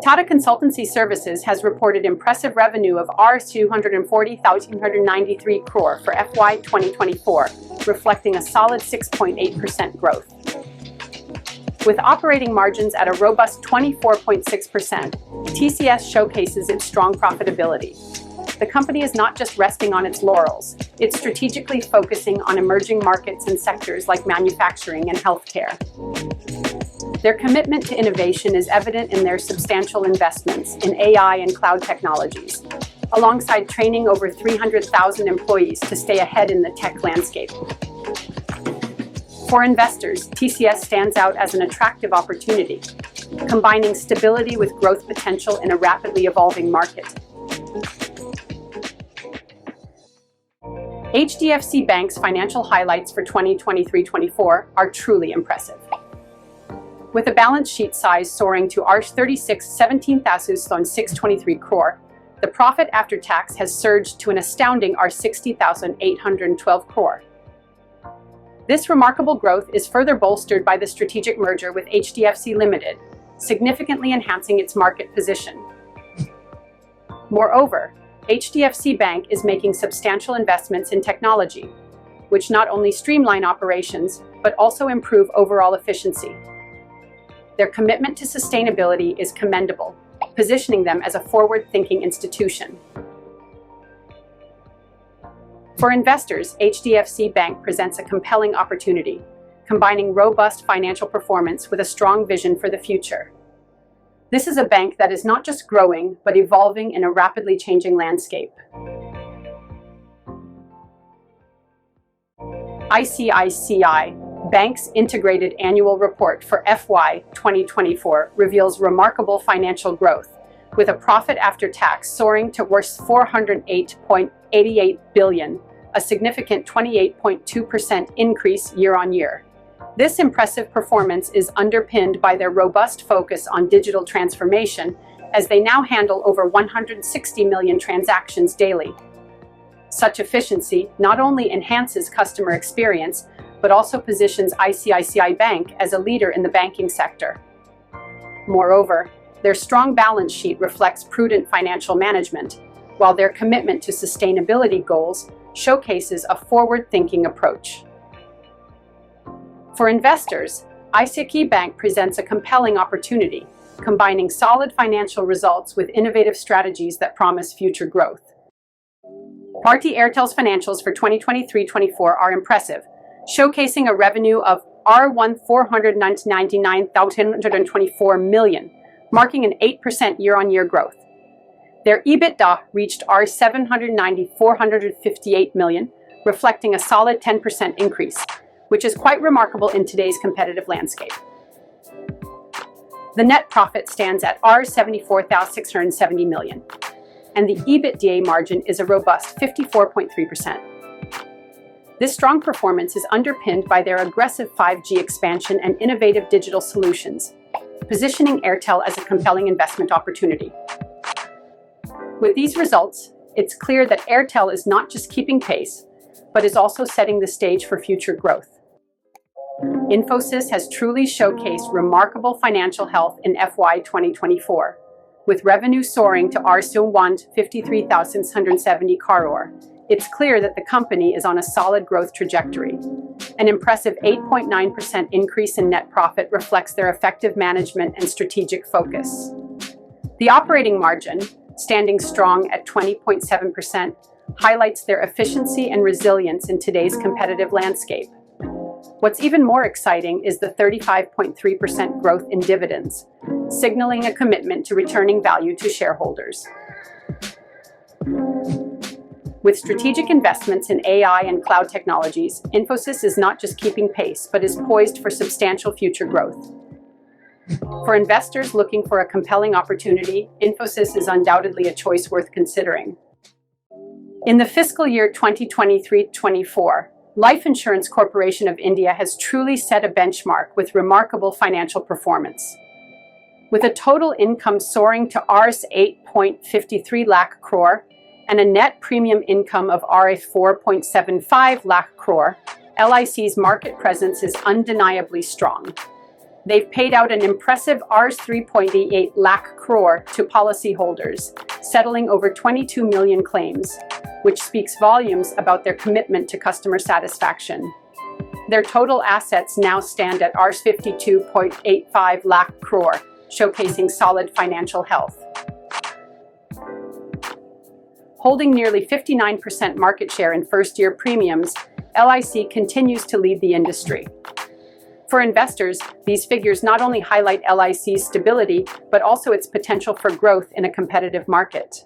Tata Consultancy Services has reported impressive revenue of Rs 240,193 crore for FY 2024, reflecting a solid 6.8% growth. With operating margins at a robust 24.6%, TCS showcases its strong profitability. The company is not just resting on its laurels, it's strategically focusing on emerging markets and sectors like manufacturing and healthcare. Their commitment to innovation is evident in their substantial investments in AI and cloud technologies, alongside training over 300,000 employees to stay ahead in the tech landscape. For investors, TCS stands out as an attractive opportunity, combining stability with growth potential in a rapidly evolving market. HDFC Bank's financial highlights for 2023-24 are truly impressive. With a balance sheet size soaring to Rs 17,623 crore, the profit after tax has surged to an astounding Rs 60,812 crore. This remarkable growth is further bolstered by the strategic merger with HDFC Limited, significantly enhancing its market position. Moreover, HDFC Bank is making substantial investments in technology, which not only streamline operations, but also improve overall efficiency. Their commitment to sustainability is commendable, positioning them as a forward-thinking institution. For investors, HDFC Bank presents a compelling opportunity, combining robust financial performance with a strong vision for the future. This is a bank that is not just growing, but evolving in a rapidly changing landscape. ICICI Bank's integrated annual report for FY 2024 reveals remarkable financial growth, with a profit after tax soaring to worth 408.88 billion, a significant 28.2% increase year-on-year. This impressive performance is underpinned by their robust focus on digital transformation, as they now handle over 160 million transactions daily. Such efficiency not only enhances customer experience, but also positions ICICI Bank as a leader in the banking sector. Moreover, their strong balance sheet reflects prudent financial management, while their commitment to sustainability goals showcases a forward-thinking approach. For investors, ICICI Bank presents a compelling opportunity, combining solid financial results with innovative strategies that promise future growth. Bharti Airtel's financials for 2023-24 are impressive, showcasing a revenue of R1,499,124 million, marking an 8% year-on-year growth. Their EBITDA reached R790,458 million, reflecting a solid 10% increase, which is quite remarkable in today's competitive landscape. The net profit stands at R74,670 million, and the EBITDA margin is a robust 54.3%. This strong performance is underpinned by their aggressive 5G expansion and innovative digital solutions, positioning Airtel as a compelling investment opportunity. With these results, it's clear that Airtel is not just keeping pace, but is also setting the stage for future growth. Infosys has truly showcased remarkable financial health in FY 2024, with revenue soaring to Rs 53,670 crore. It's clear that the company is on a solid growth trajectory. An impressive 8.9% increase in net profit reflects their effective management and strategic focus. The operating margin, standing strong at 20.7%, highlights their efficiency and resilience in today's competitive landscape. What's even more exciting is the 35.3% growth in dividends, signaling a commitment to returning value to shareholders. With strategic investments in AI and cloud technologies, Infosys is not just keeping pace, but is poised for substantial future growth. For investors looking for a compelling opportunity, Infosys is undoubtedly a choice worth considering. In the fiscal year 2023-24, Life Insurance Corporation of India has truly set a benchmark with remarkable financial performance. With a total income soaring to Rs 8.53 lakh crore and a net premium income of Rs 4.75 lakh crore, LIC's market presence is undeniably strong. They've paid out an impressive Rs 3.88 lakh crore to policyholders, settling over 22 million claims, which speaks volumes about their commitment to customer satisfaction. Their total assets now stand at Rs 52.85 lakh crore, showcasing solid financial health. Holding nearly 59% market share in first-year premiums, LIC continues to lead the industry. For investors, these figures not only highlight LIC's stability, but also its potential for growth in a competitive market.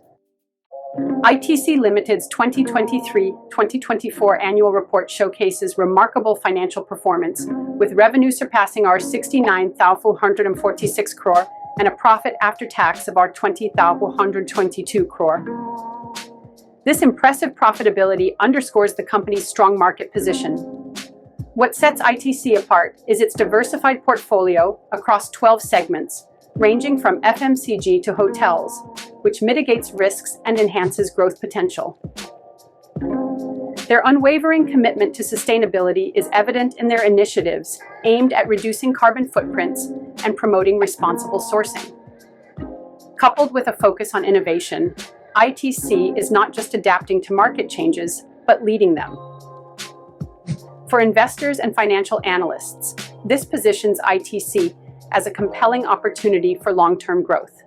ITC Limited's 2023-2024 annual report showcases remarkable financial performance, with revenue surpassing Rs 69,446 crore and a profit after tax of Rs 20,122 crore. This impressive profitability underscores the company's strong market position. What sets ITC apart is its diversified portfolio across 12 segments, ranging from FMCG to hotels, which mitigates risks and enhances growth potential. Their unwavering commitment to sustainability is evident in their initiatives aimed at reducing carbon footprints and promoting responsible sourcing. Coupled with a focus on innovation, ITC is not just adapting to market changes, but leading them. For investors and financial analysts, this positions ITC as a compelling opportunity for long-term growth.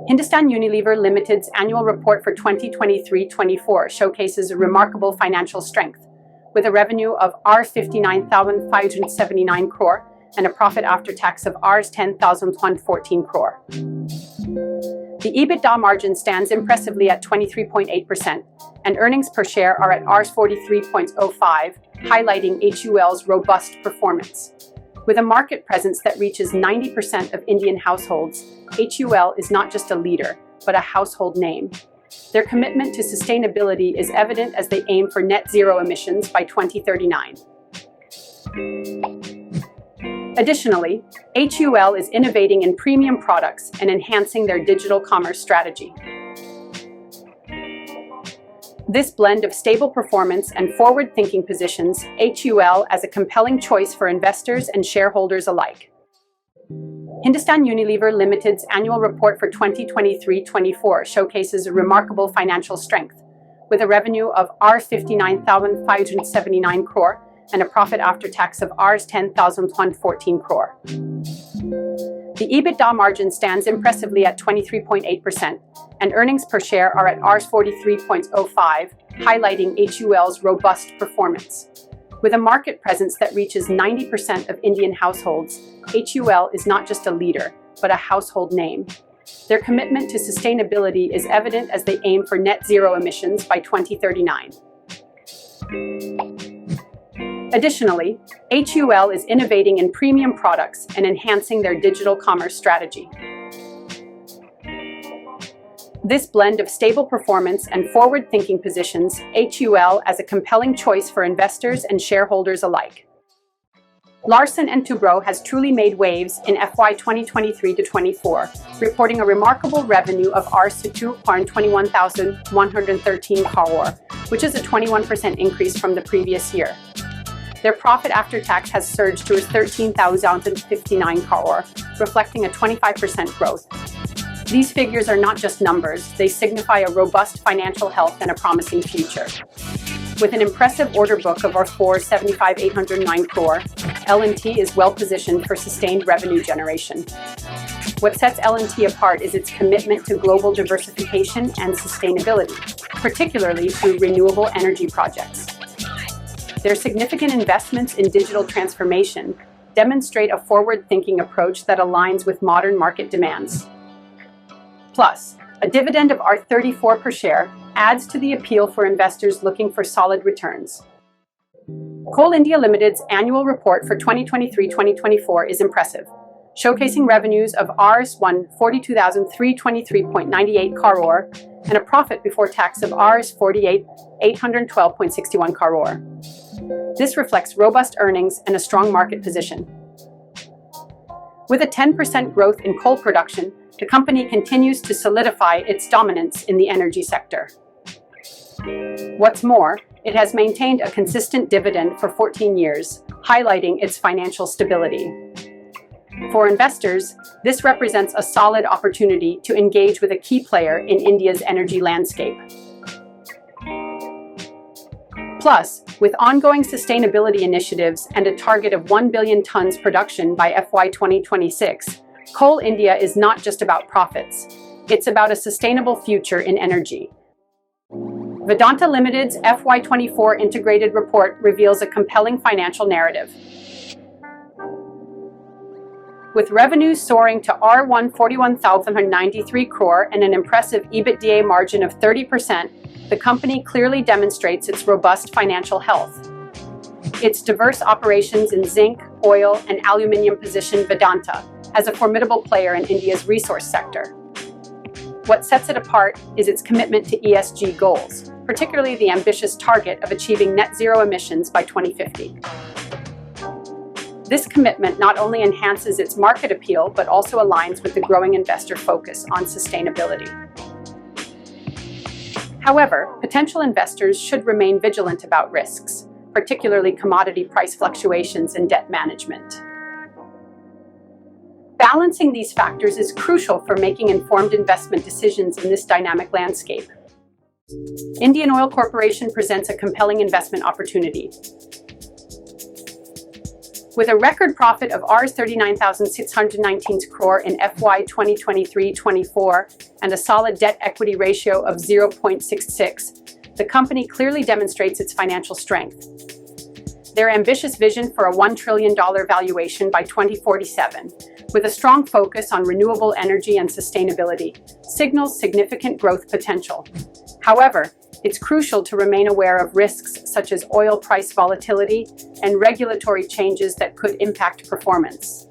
Hindustan Unilever Limited's annual report for 2023-24 showcases a remarkable financial strength, with a revenue of Rs 59,579 crore and a profit after tax of Rs 10,114 crore. The EBITDA margin stands impressively at 23.8%, and earnings per share are at Rs 43.05, highlighting HUL's robust performance. With a market presence that reaches 90% of Indian households, HUL is not just a leader, but a household name. Their commitment to sustainability is evident as they aim for net zero emissions by 2039. Additionally, HUL is innovating in premium products and enhancing their digital commerce strategy. This blend of stable performance and forward-thinking positions HUL as a compelling choice for investors and shareholders alike. Hindustan Unilever Limited's annual report for 2023-24 showcases a remarkable financial strength, with a revenue of Rs 59,579 crore and a profit after tax of Rs 10,114 crore. The EBITDA margin stands impressively at 23.8%, and earnings per share are at Rs 43.05, highlighting HUL's robust performance. With a market presence that reaches 90% of Indian households, HUL is not just a leader, but a household name. Their commitment to sustainability is evident as they aim for net zero emissions by 2039. Additionally, HUL is innovating in premium products and enhancing their digital commerce strategy. This blend of stable performance and forward-thinking positions HUL as a compelling choice for investors and shareholders alike. Larsen & Toubro has truly made waves in FY 2023-24, reporting a remarkable revenue of Rs 21,113 crore, which is a 21% increase from the previous year. Their profit after tax has surged to Rs 13,059 crore, reflecting a 25% growth. These figures are not just numbers, they signify a robust financial health and a promising future. With an impressive order book of Rs 475,809 crore, L&T is well positioned for sustained revenue generation. What sets L&T apart is its commitment to global diversification and sustainability, particularly through renewable energy projects. Their significant investments in digital transformation demonstrate a forward-thinking approach that aligns with modern market demands. Plus, a dividend of Rs 34 per share adds to the appeal for investors looking for solid returns. Coal India Limited's annual report for 2023-2024 is impressive, showcasing revenues of Rs 142,323.98 crore and a profit before tax of Rs 48,812.61 crore. This reflects robust earnings and a strong market position. With a 10% growth in coal production, the company continues to solidify its dominance in the energy sector. What's more, it has maintained a consistent dividend for 14 years, highlighting its financial stability. For investors, this represents a solid opportunity to engage with a key player in India's energy landscape. Plus, with ongoing sustainability initiatives and a target of 1 billion tons production by FY 2026, Coal India is not just about profits. It's about a sustainable future in energy. Vedanta Limited's FY24 integrated report reveals a compelling financial narrative. With revenues soaring to R141,093 crore and an impressive EBITDA margin of 30%, the company clearly demonstrates its robust financial health. Its diverse operations in zinc, oil, and aluminium position Vedanta as a formidable player in India's resource sector. What sets it apart is its commitment to ESG goals, particularly the ambitious target of achieving net zero emissions by 2050. This commitment not only enhances its market appeal, but also aligns with the growing investor focus on sustainability. However, potential investors should remain vigilant about risks, particularly commodity price fluctuations and debt management. Balancing these factors is crucial for making informed investment decisions in this dynamic landscape. Indian Oil Corporation presents a compelling investment opportunity. With a record profit of Rs 39,619 crore in FY 2023-24 and a solid debt-equity ratio of 0.66, the company clearly demonstrates its financial strength. Their ambitious vision for a $1 trillion valuation by 2047, with a strong focus on renewable energy and sustainability, signals significant growth potential. However, it's crucial to remain aware of risks such as oil price volatility and regulatory changes that could impact performance.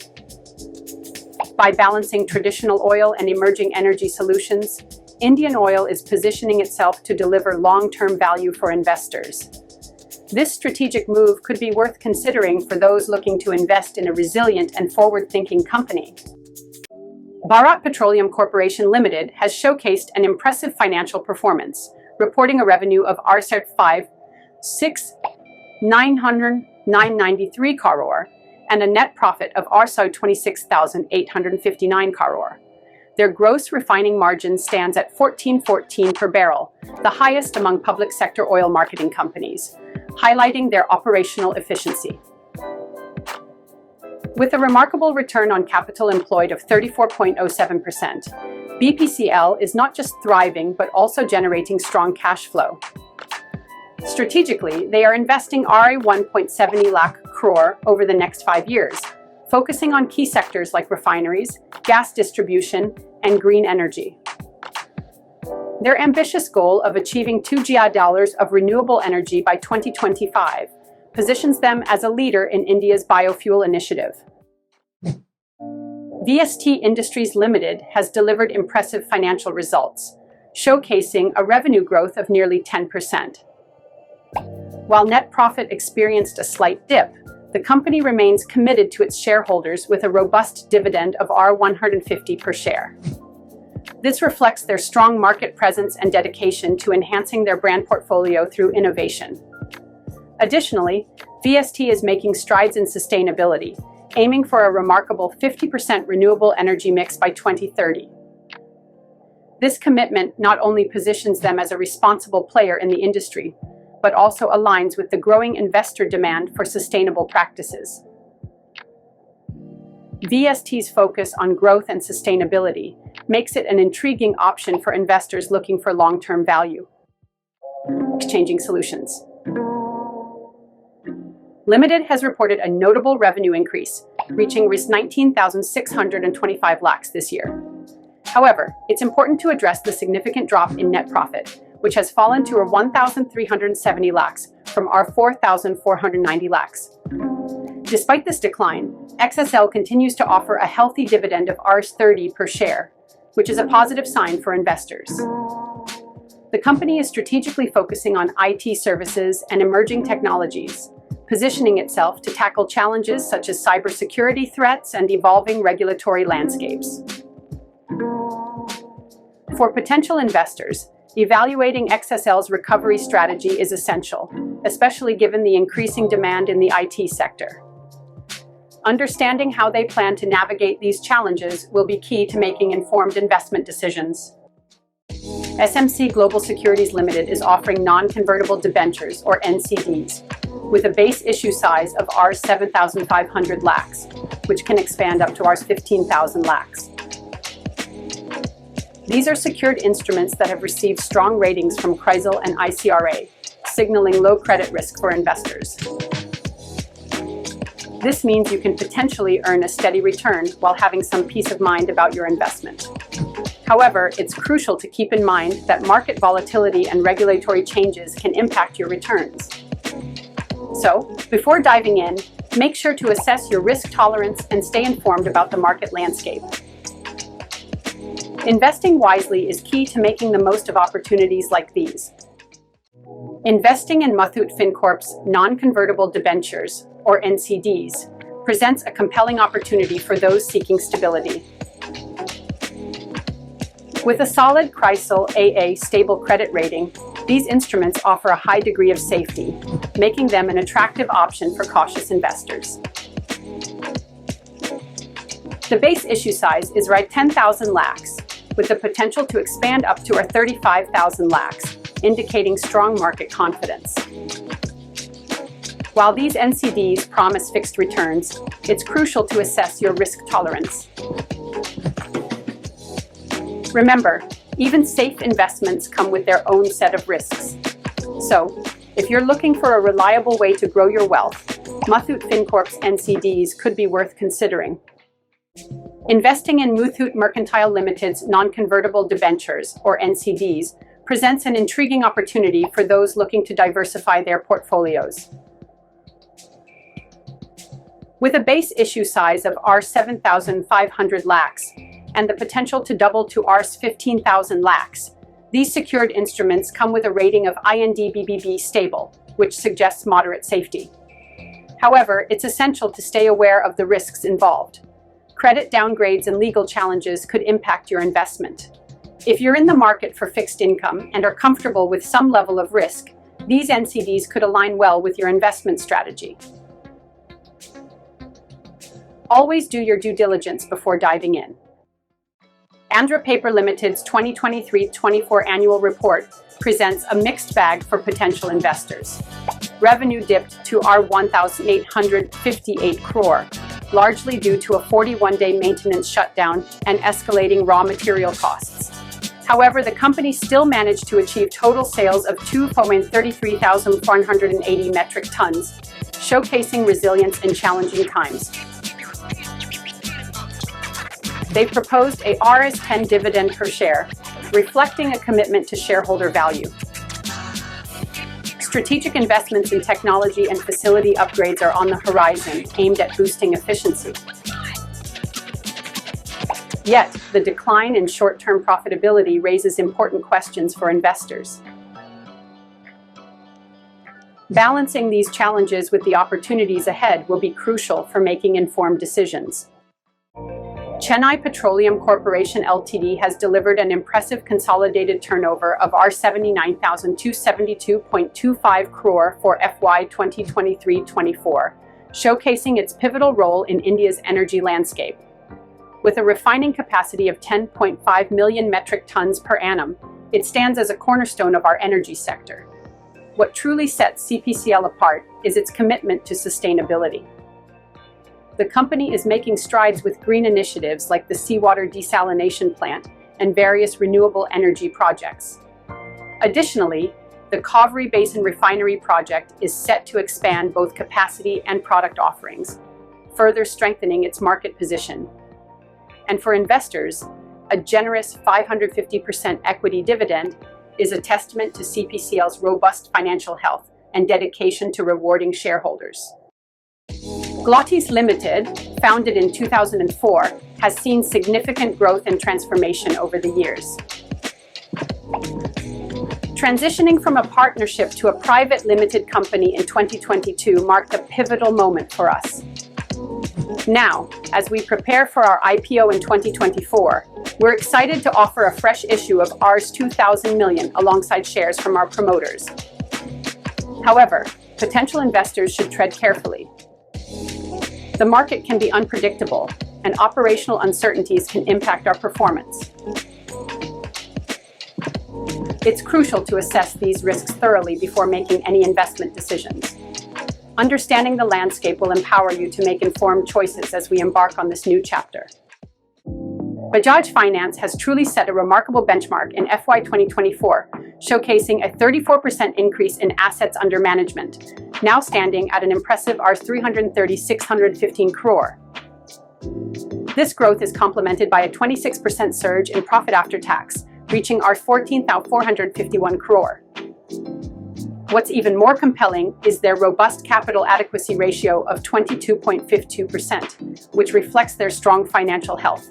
By balancing traditional oil and emerging energy solutions, Indian Oil is positioning itself to deliver long-term value for investors. This strategic move could be worth considering for those looking to invest in a resilient and forward-thinking company. Bharat Petroleum Corporation Limited has showcased an impressive financial performance, reporting a revenue of Rs 5,993 crore and a net profit of Rs 26,859 crore. Their gross refining margin stands at $14.14 per barrel, the highest among public sector oil marketing companies, highlighting their operational efficiency. With a remarkable return on capital employed of 34.07%, BPCL is not just thriving but also generating strong cash flow. Strategically, they are investing Rs 1.70 lakh crore over the next 5 years, focusing on key sectors like refineries, gas distribution, and green energy. Their ambitious goal of achieving $2 GIA of renewable energy by 2025 positions them as a leader in India's biofuel initiative. VST Industries Limited has delivered impressive financial results, showcasing a revenue growth of nearly 10%. While net profit experienced a slight dip, the company remains committed to its shareholders with a robust dividend of Rs 150 per share. This reflects their strong market presence and dedication to enhancing their brand portfolio through innovation. Additionally, VST is making strides in sustainability, aiming for a remarkable 50% renewable energy mix by 2030. This commitment not only positions them as a responsible player in the industry, but also aligns with the growing investor demand for sustainable practices. VST's focus on growth and sustainability makes it an intriguing option for investors looking for long-term value. Exchanging Solutions Limited has reported a notable revenue increase, reaching Rs 19,625 lakhs this year. However, it's important to address the significant drop in net profit, which has fallen to Rs 1,370 lakhs from Rs 4,490 lakhs. Despite this decline, XSL continues to offer a healthy dividend of Rs 30 per share, which is a positive sign for investors. The company is strategically focusing on IT services and emerging technologies, positioning itself to tackle challenges such as cybersecurity threats and evolving regulatory landscapes. For potential investors, evaluating XSL's recovery strategy is essential, especially given the increasing demand in the IT sector. Understanding how they plan to navigate these challenges will be key to making informed investment decisions. SMC Global Securities Limited is offering non-convertible debentures, or NCDs, with a base issue size of Rs 7,500 lakhs, which can expand up to Rs 15,000 lakhs. These are secured instruments that have received strong ratings from CRISIL and ICRA, signaling low credit risk for investors. This means you can potentially earn a steady return while having some peace of mind about your investment. However, it's crucial to keep in mind that market volatility and regulatory changes can impact your returns. So, before diving in, make sure to assess your risk tolerance and stay informed about the market landscape. Investing wisely is key to making the most of opportunities like these. Investing in Muthoot Fincorp's non-convertible debentures, or NCDs, presents a compelling opportunity for those seeking stability. With a solid CRISIL AA stable credit rating, these instruments offer a high degree of safety, making them an attractive option for cautious investors. The base issue size is right 10,000 lakhs, with the potential to expand up to 35,000 lakhs, indicating strong market confidence. While these NCDs promise fixed returns, it's crucial to assess your risk tolerance. Remember, even safe investments come with their own set of risks. So, if you're looking for a reliable way to grow your wealth, Muthoot Fincorp's NCDs could be worth considering. Investing in Muthoot Mercantile Limited's non-convertible debentures, or NCDs, presents an intriguing opportunity for those looking to diversify their portfolios. With a base issue size of Rs 7,500 lakhs and the potential to double to Rs 15,000 lakhs, these secured instruments come with a rating of IND-BBB stable, which suggests moderate safety. However, it's essential to stay aware of the risks involved. Credit downgrades and legal challenges could impact your investment. If you're in the market for fixed income and are comfortable with some level of risk, these NCDs could align well with your investment strategy. Always do your due diligence before diving in. Andhra Paper Limited's 2023-24 annual report presents a mixed bag for potential investors. Revenue dipped to Rs 1,858 crore, largely due to a 41-day maintenance shutdown and escalating raw material costs. However, the company still managed to achieve total sales of 2,33,480 metric tons, showcasing resilience in challenging times. They proposed a Rs 10 dividend per share, reflecting a commitment to shareholder value. Strategic investments in technology and facility upgrades are on the horizon, aimed at boosting efficiency. Yet, the decline in short-term profitability raises important questions for investors. Balancing these challenges with the opportunities ahead will be crucial for making informed decisions. Chennai Petroleum Corporation Ltd has delivered an impressive consolidated turnover of Rs 79,272.25 crore for FY 2023-24, showcasing its pivotal role in India's energy landscape. With a refining capacity of 10.5 million metric tons per annum, it stands as a cornerstone of our energy sector. What truly sets CPCL apart is its commitment to sustainability. The company is making strides with green initiatives like the seawater desalination plant and various renewable energy projects. Additionally, the Cauvery Basin Refinery project is set to expand both capacity and product offerings, further strengthening its market position. And for investors, a generous 550% equity dividend is a testament to CPCL's robust financial health and dedication to rewarding shareholders. Glottis Limited, founded in 2004, has seen significant growth and transformation over the years. Transitioning from a partnership to a private limited company in 2022 marked a pivotal moment for us. Now, as we prepare for our IPO in 2024, we're excited to offer a fresh issue of Rs 2,000 million alongside shares from our promoters. However, potential investors should tread carefully. The market can be unpredictable, and operational uncertainties can impact our performance. It's crucial to assess these risks thoroughly before making any investment decisions. Understanding the landscape will empower you to make informed choices as we embark on this new chapter. Bajaj Finance has truly set a remarkable benchmark in FY 2024, showcasing a 34% increase in assets under management, now standing at an impressive Rs 330,615 crore. This growth is complemented by a 26% surge in profit after tax, reaching Rs 14,451 crore. What's even more compelling is their robust capital adequacy ratio of 22.52%, which reflects their strong financial health.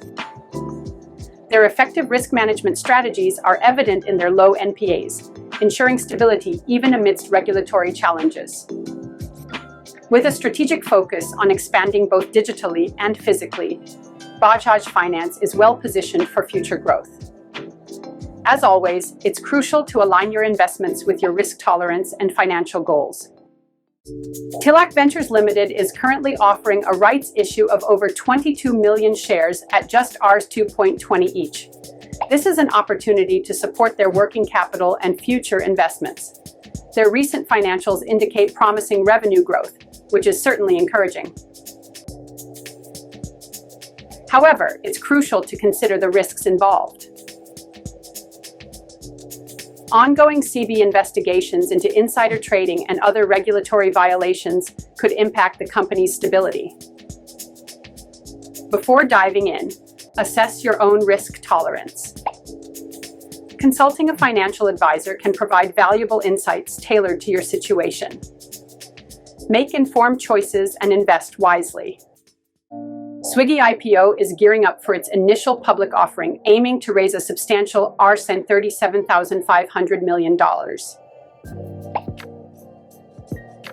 Their effective risk management strategies are evident in their low NPAs, ensuring stability even amidst regulatory challenges. With a strategic focus on expanding both digitally and physically, Bajaj Finance is well positioned for future growth. As always, it's crucial to align your investments with your risk tolerance and financial goals. Tilak Ventures Limited is currently offering a rights issue of over 22 million shares at just Rs 2.20 each. This is an opportunity to support their working capital and future investments. Their recent financials indicate promising revenue growth, which is certainly encouraging. However, it's crucial to consider the risks involved. Ongoing CB investigations into insider trading and other regulatory violations could impact the company's stability. Before diving in, assess your own risk tolerance. Consulting a financial advisor can provide valuable insights tailored to your situation. Make informed choices and invest wisely. Swiggy IPO is gearing up for its initial public offering, aiming to raise a substantial Rs $37,500 million.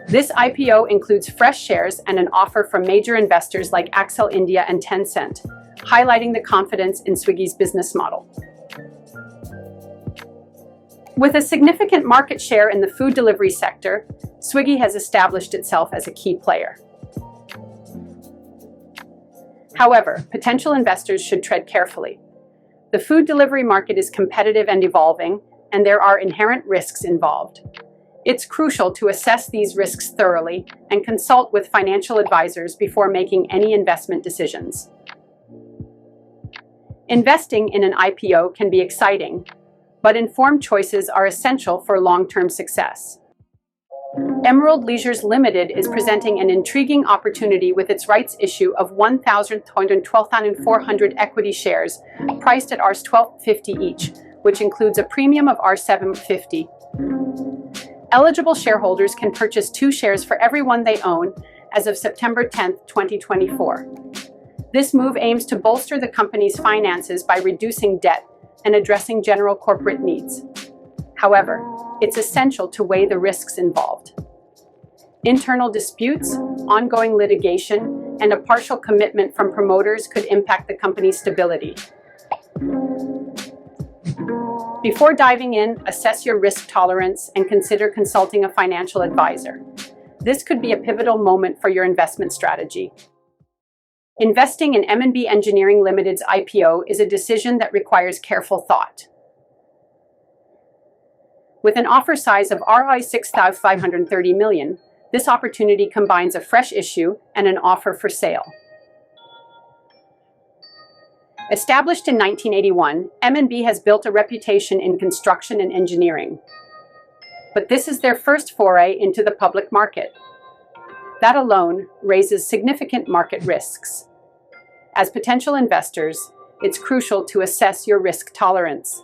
This IPO includes fresh shares and an offer from major investors like Axel India and Tencent, highlighting the confidence in Swiggy's business model. With a significant market share in the food delivery sector, Swiggy has established itself as a key player. However, potential investors should tread carefully. The food delivery market is competitive and evolving, and there are inherent risks involved. It's crucial to assess these risks thoroughly and consult with financial advisors before making any investment decisions. Investing in an IPO can be exciting, but informed choices are essential for long-term success. Emerald Leisures Limited is presenting an intriguing opportunity with its rights issue of 1,212,400 equity shares, priced at Rs 12.50 each, which includes a premium of Rs 7.50. Eligible shareholders can purchase 2 shares for every one they own as of September 10, 2024. This move aims to bolster the company's finances by reducing debt and addressing general corporate needs. However, it's essential to weigh the risks involved. Internal disputes, ongoing litigation, and a partial commitment from promoters could impact the company's stability. Before diving in, assess your risk tolerance and consider consulting a financial advisor. This could be a pivotal moment for your investment strategy. Investing in M&B Engineering Limited's IPO is a decision that requires careful thought. With an offer size of Rs 6,530 million, this opportunity combines a fresh issue and an offer for sale. Established in 1981, M&B has built a reputation in construction and engineering. But this is their first foray into the public market. That alone raises significant market risks. As potential investors, it's crucial to assess your risk tolerance.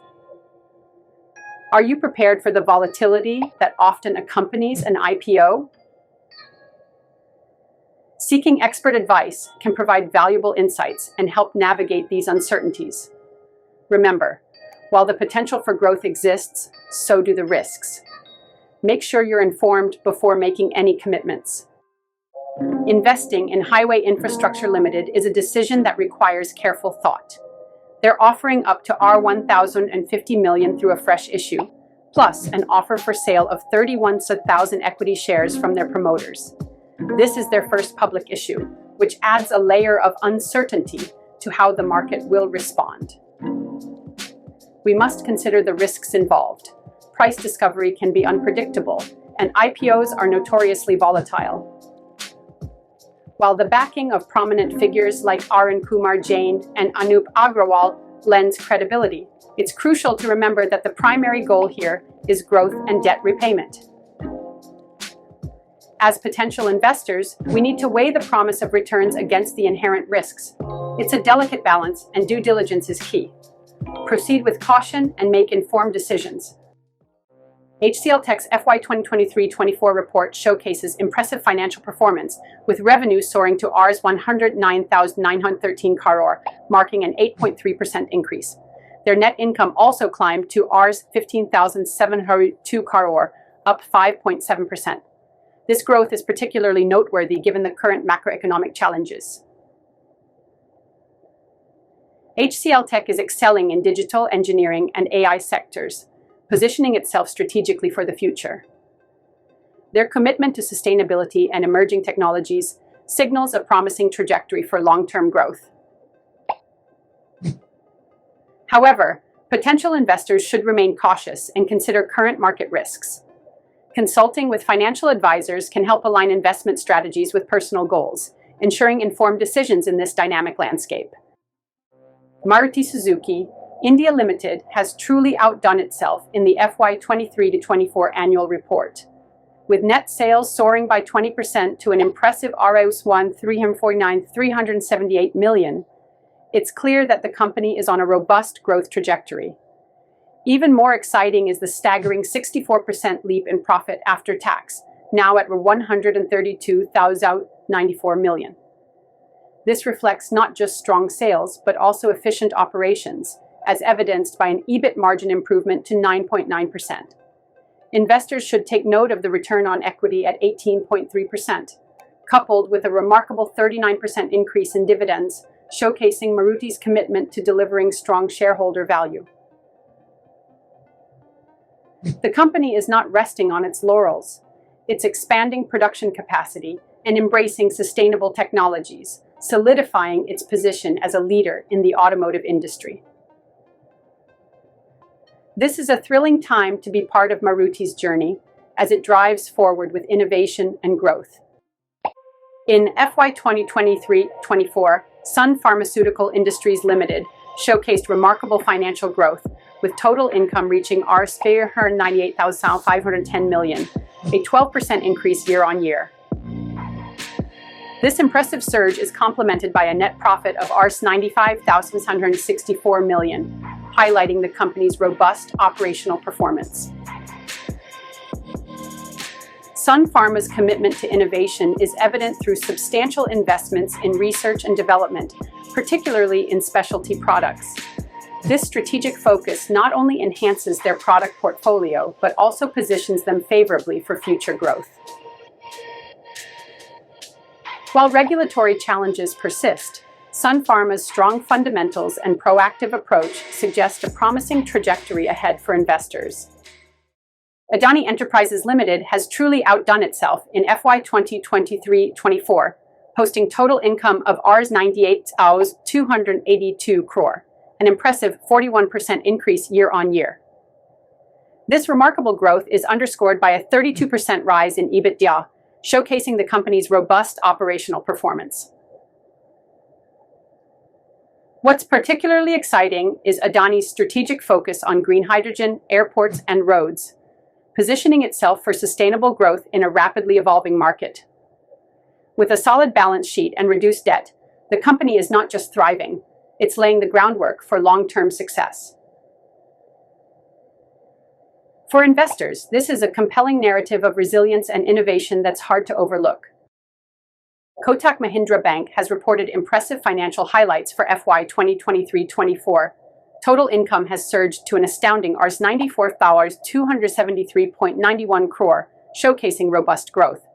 Are you prepared for the volatility that often accompanies an IPO? Seeking expert advice can provide valuable insights and help navigate these uncertainties. Remember, while the potential for growth exists, so do the risks. Make sure you're informed before making any commitments. Investing in Highway Infrastructure Limited is a decision that requires careful thought. They're offering up to Rs 1,050 million through a fresh issue, plus an offer for sale of 31,000 equity shares from their promoters. This is their first public issue, which adds a layer of uncertainty to how the market will respond. We must consider the risks involved. price discovery can be unpredictable, and IPOs are notoriously volatile. While the backing of prominent figures like Arun Kumar Jain and Anup Agrawal lends credibility, it's crucial to remember that the primary goal here is growth and debt repayment. As potential investors, we need to weigh the promise of returns against the inherent risks. It's a delicate balance, and due diligence is key. Proceed with caution and make informed decisions. HCL Tech's FY 2023-24 report showcases impressive financial performance, with revenue soaring to Rs 109,913 crore, marking an 8.3% increase. Their net income also climbed to Rs 15,702 crore, up 5.7%. This growth is particularly noteworthy given the current macroeconomic challenges. HCL Tech is excelling in digital engineering and AI sectors, positioning itself strategically for the future. Their commitment to sustainability and emerging technologies signals a promising trajectory for long-term growth. However, potential investors should remain cautious and consider current market risks. Consulting with financial advisors can help align investment strategies with personal goals, ensuring informed decisions in this dynamic landscape. Maruti Suzuki India Limited has truly outdone itself in the FY 23-24 annual report. With net sales soaring by 20% to an impressive Rs 1,378 million, it's clear that the company is on a robust growth trajectory. Even more exciting is the staggering 64% leap in profit after tax, now at 132,094 million. This reflects not just strong sales, but also efficient operations, as evidenced by an EBIT margin improvement to 9.9%. Investors should take note of the return on equity at 18.3%, coupled with a remarkable 39% increase in dividends, showcasing Maruti's commitment to delivering strong shareholder value. The company is not resting on its laurels. It's expanding production capacity and embracing sustainable technologies, solidifying its position as a leader in the automotive industry. This is a thrilling time to be part of Maruti's journey as it drives forward with innovation and growth. In FY 2023-24, Sun Pharmaceutical Industries Limited showcased remarkable financial growth, with total income reaching Rs 498,510 million, a 12% increase year-on-year. This impressive surge is complemented by a net profit of Rs 95,664 million, highlighting the company's robust operational performance. Sun Pharma's commitment to innovation is evident through substantial investments in research and development, particularly in specialty products. This strategic focus not only enhances their product portfolio, but also positions them favorably for future growth. While regulatory challenges persist, Sun Pharma's strong fundamentals and proactive approach suggest a promising trajectory ahead for investors. Adani Enterprises Limited has truly outdone itself in FY 2023-24, posting total income of Rs 98,282 crore, an impressive 41% increase year-on-year. This remarkable growth is underscored by a 32% rise in EBITDA, showcasing the company's robust operational performance. What's particularly exciting is Adani's strategic focus on green hydrogen, airports, and roads, positioning itself for sustainable growth in a rapidly evolving market. With a solid balance sheet and reduced debt, the company is not just thriving, it's laying the groundwork for long-term success. For investors, this is a compelling narrative of resilience and innovation that's hard to overlook. Kotak Mahindra Bank has reported impressive financial highlights for FY 2023-24. Total income has surged to an astounding Rs 94,273.91 crore, showcasing robust growth.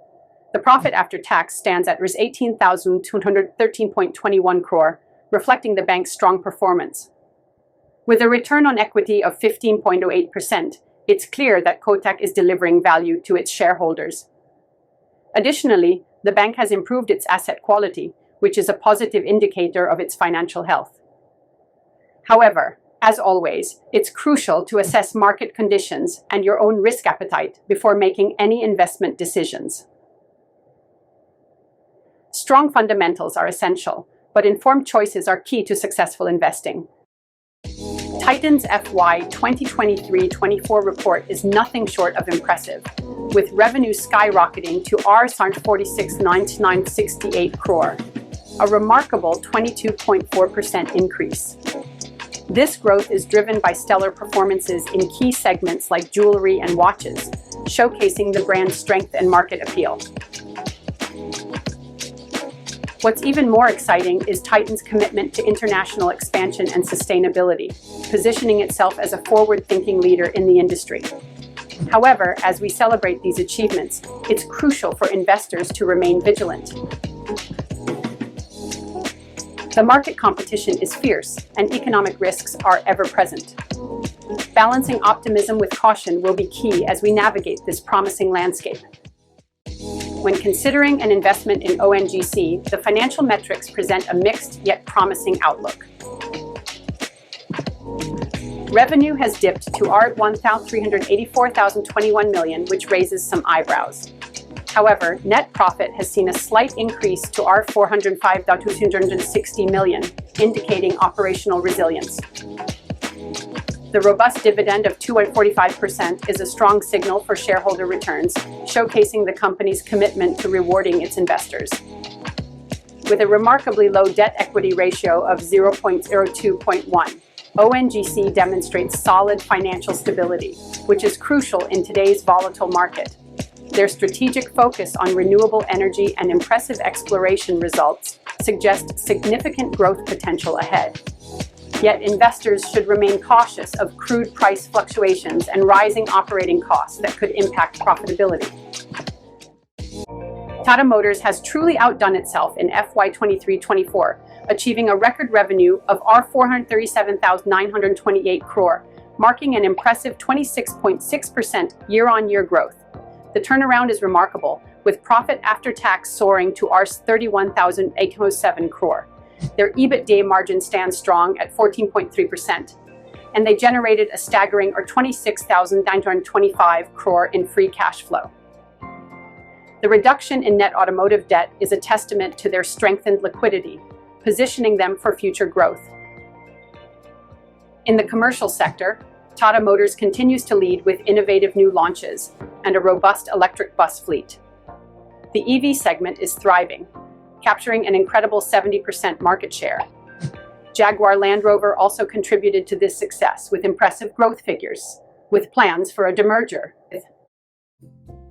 The profit after tax stands at Rs 18,213.21 crore, reflecting the bank's strong performance. With a return on equity of 15.08%, it's clear that Kotak is delivering value to its shareholders. Additionally, the bank has improved its asset quality, which is a positive indicator of its financial health. However, As always, it's crucial to assess market conditions and your own risk appetite before making any investment decisions. Strong fundamentals are essential, but informed choices are key to successful investing. Titan's FY 2023-24 report is nothing short of impressive, with revenue skyrocketing to Rs46,968 crore, a remarkable 22.4% increase. This growth is driven by stellar performances in key segments like jewelry and watches, showcasing the brand's strength and market appeal. What's even more exciting is Titan's commitment to international expansion and sustainability, positioning itself as a forward-thinking leader in the industry. However, as we celebrate these achievements, it's crucial for investors to remain vigilant. The market competition is fierce, and economic risks are ever present. Balancing optimism with caution will be key as we navigate this promising landscape. When considering an investment in ONGC, the financial metrics present a mixed yet promising outlook. Revenue has dipped to $384,021 million, which raises some eyebrows. However, net profit has seen a slight increase to $405,260 million, indicating operational resilience. The robust dividend of 2.45% is a strong signal for shareholder returns, showcasing the company's commitment to rewarding its investors. With a remarkably low debt-equity ratio of 0.02.1, ONGC demonstrates solid financial stability, which is crucial in today's volatile market. Their strategic focus on renewable energy and impressive exploration results suggest significant growth potential ahead. Yet investors should remain cautious of crude price fluctuations and rising operating costs that could impact profitability. Tata Motors has truly outdone itself in FY 23-24, achieving a record revenue of R437,928 crore, marking an impressive 26.6% year-on-year growth. The turnaround is remarkable, with profit after tax soaring to Rs31,807 crore. Their EBITDA margin stands strong at 14.3%, and they generated a staggering R26,925 crore in free cash flow. The reduction in net automotive debt is a testament to their strengthened liquidity, positioning them for future growth. In the commercial sector, Tata Motors continues to lead with innovative new launches and a robust electric bus fleet. The EV segment is thriving, capturing an incredible 70% market share. Jaguar Land Rover also contributed to this success with impressive growth figures, with plans for a demerger.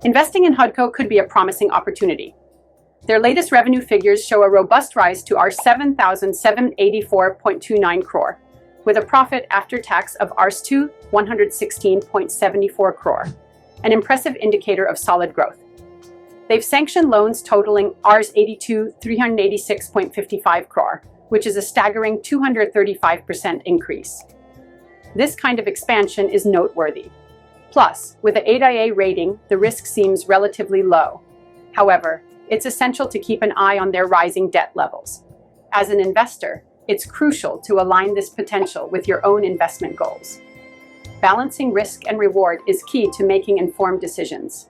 Investing in HUDCO could be a promising opportunity. Their latest revenue figures show a robust rise to Rs7,784.29 crore, with a profit after tax of Rs116.74 crore, an impressive indicator of solid growth. They've sanctioned loans totaling Rs386.55 crore, which is a staggering 235% increase. This kind of expansion is noteworthy. Plus, with a 8IA rating, the risk seems relatively low. However, it's essential to keep an eye on their rising debt levels. As an investor, it's crucial to align this potential with your own investment goals. Balancing risk and reward is key to making informed decisions.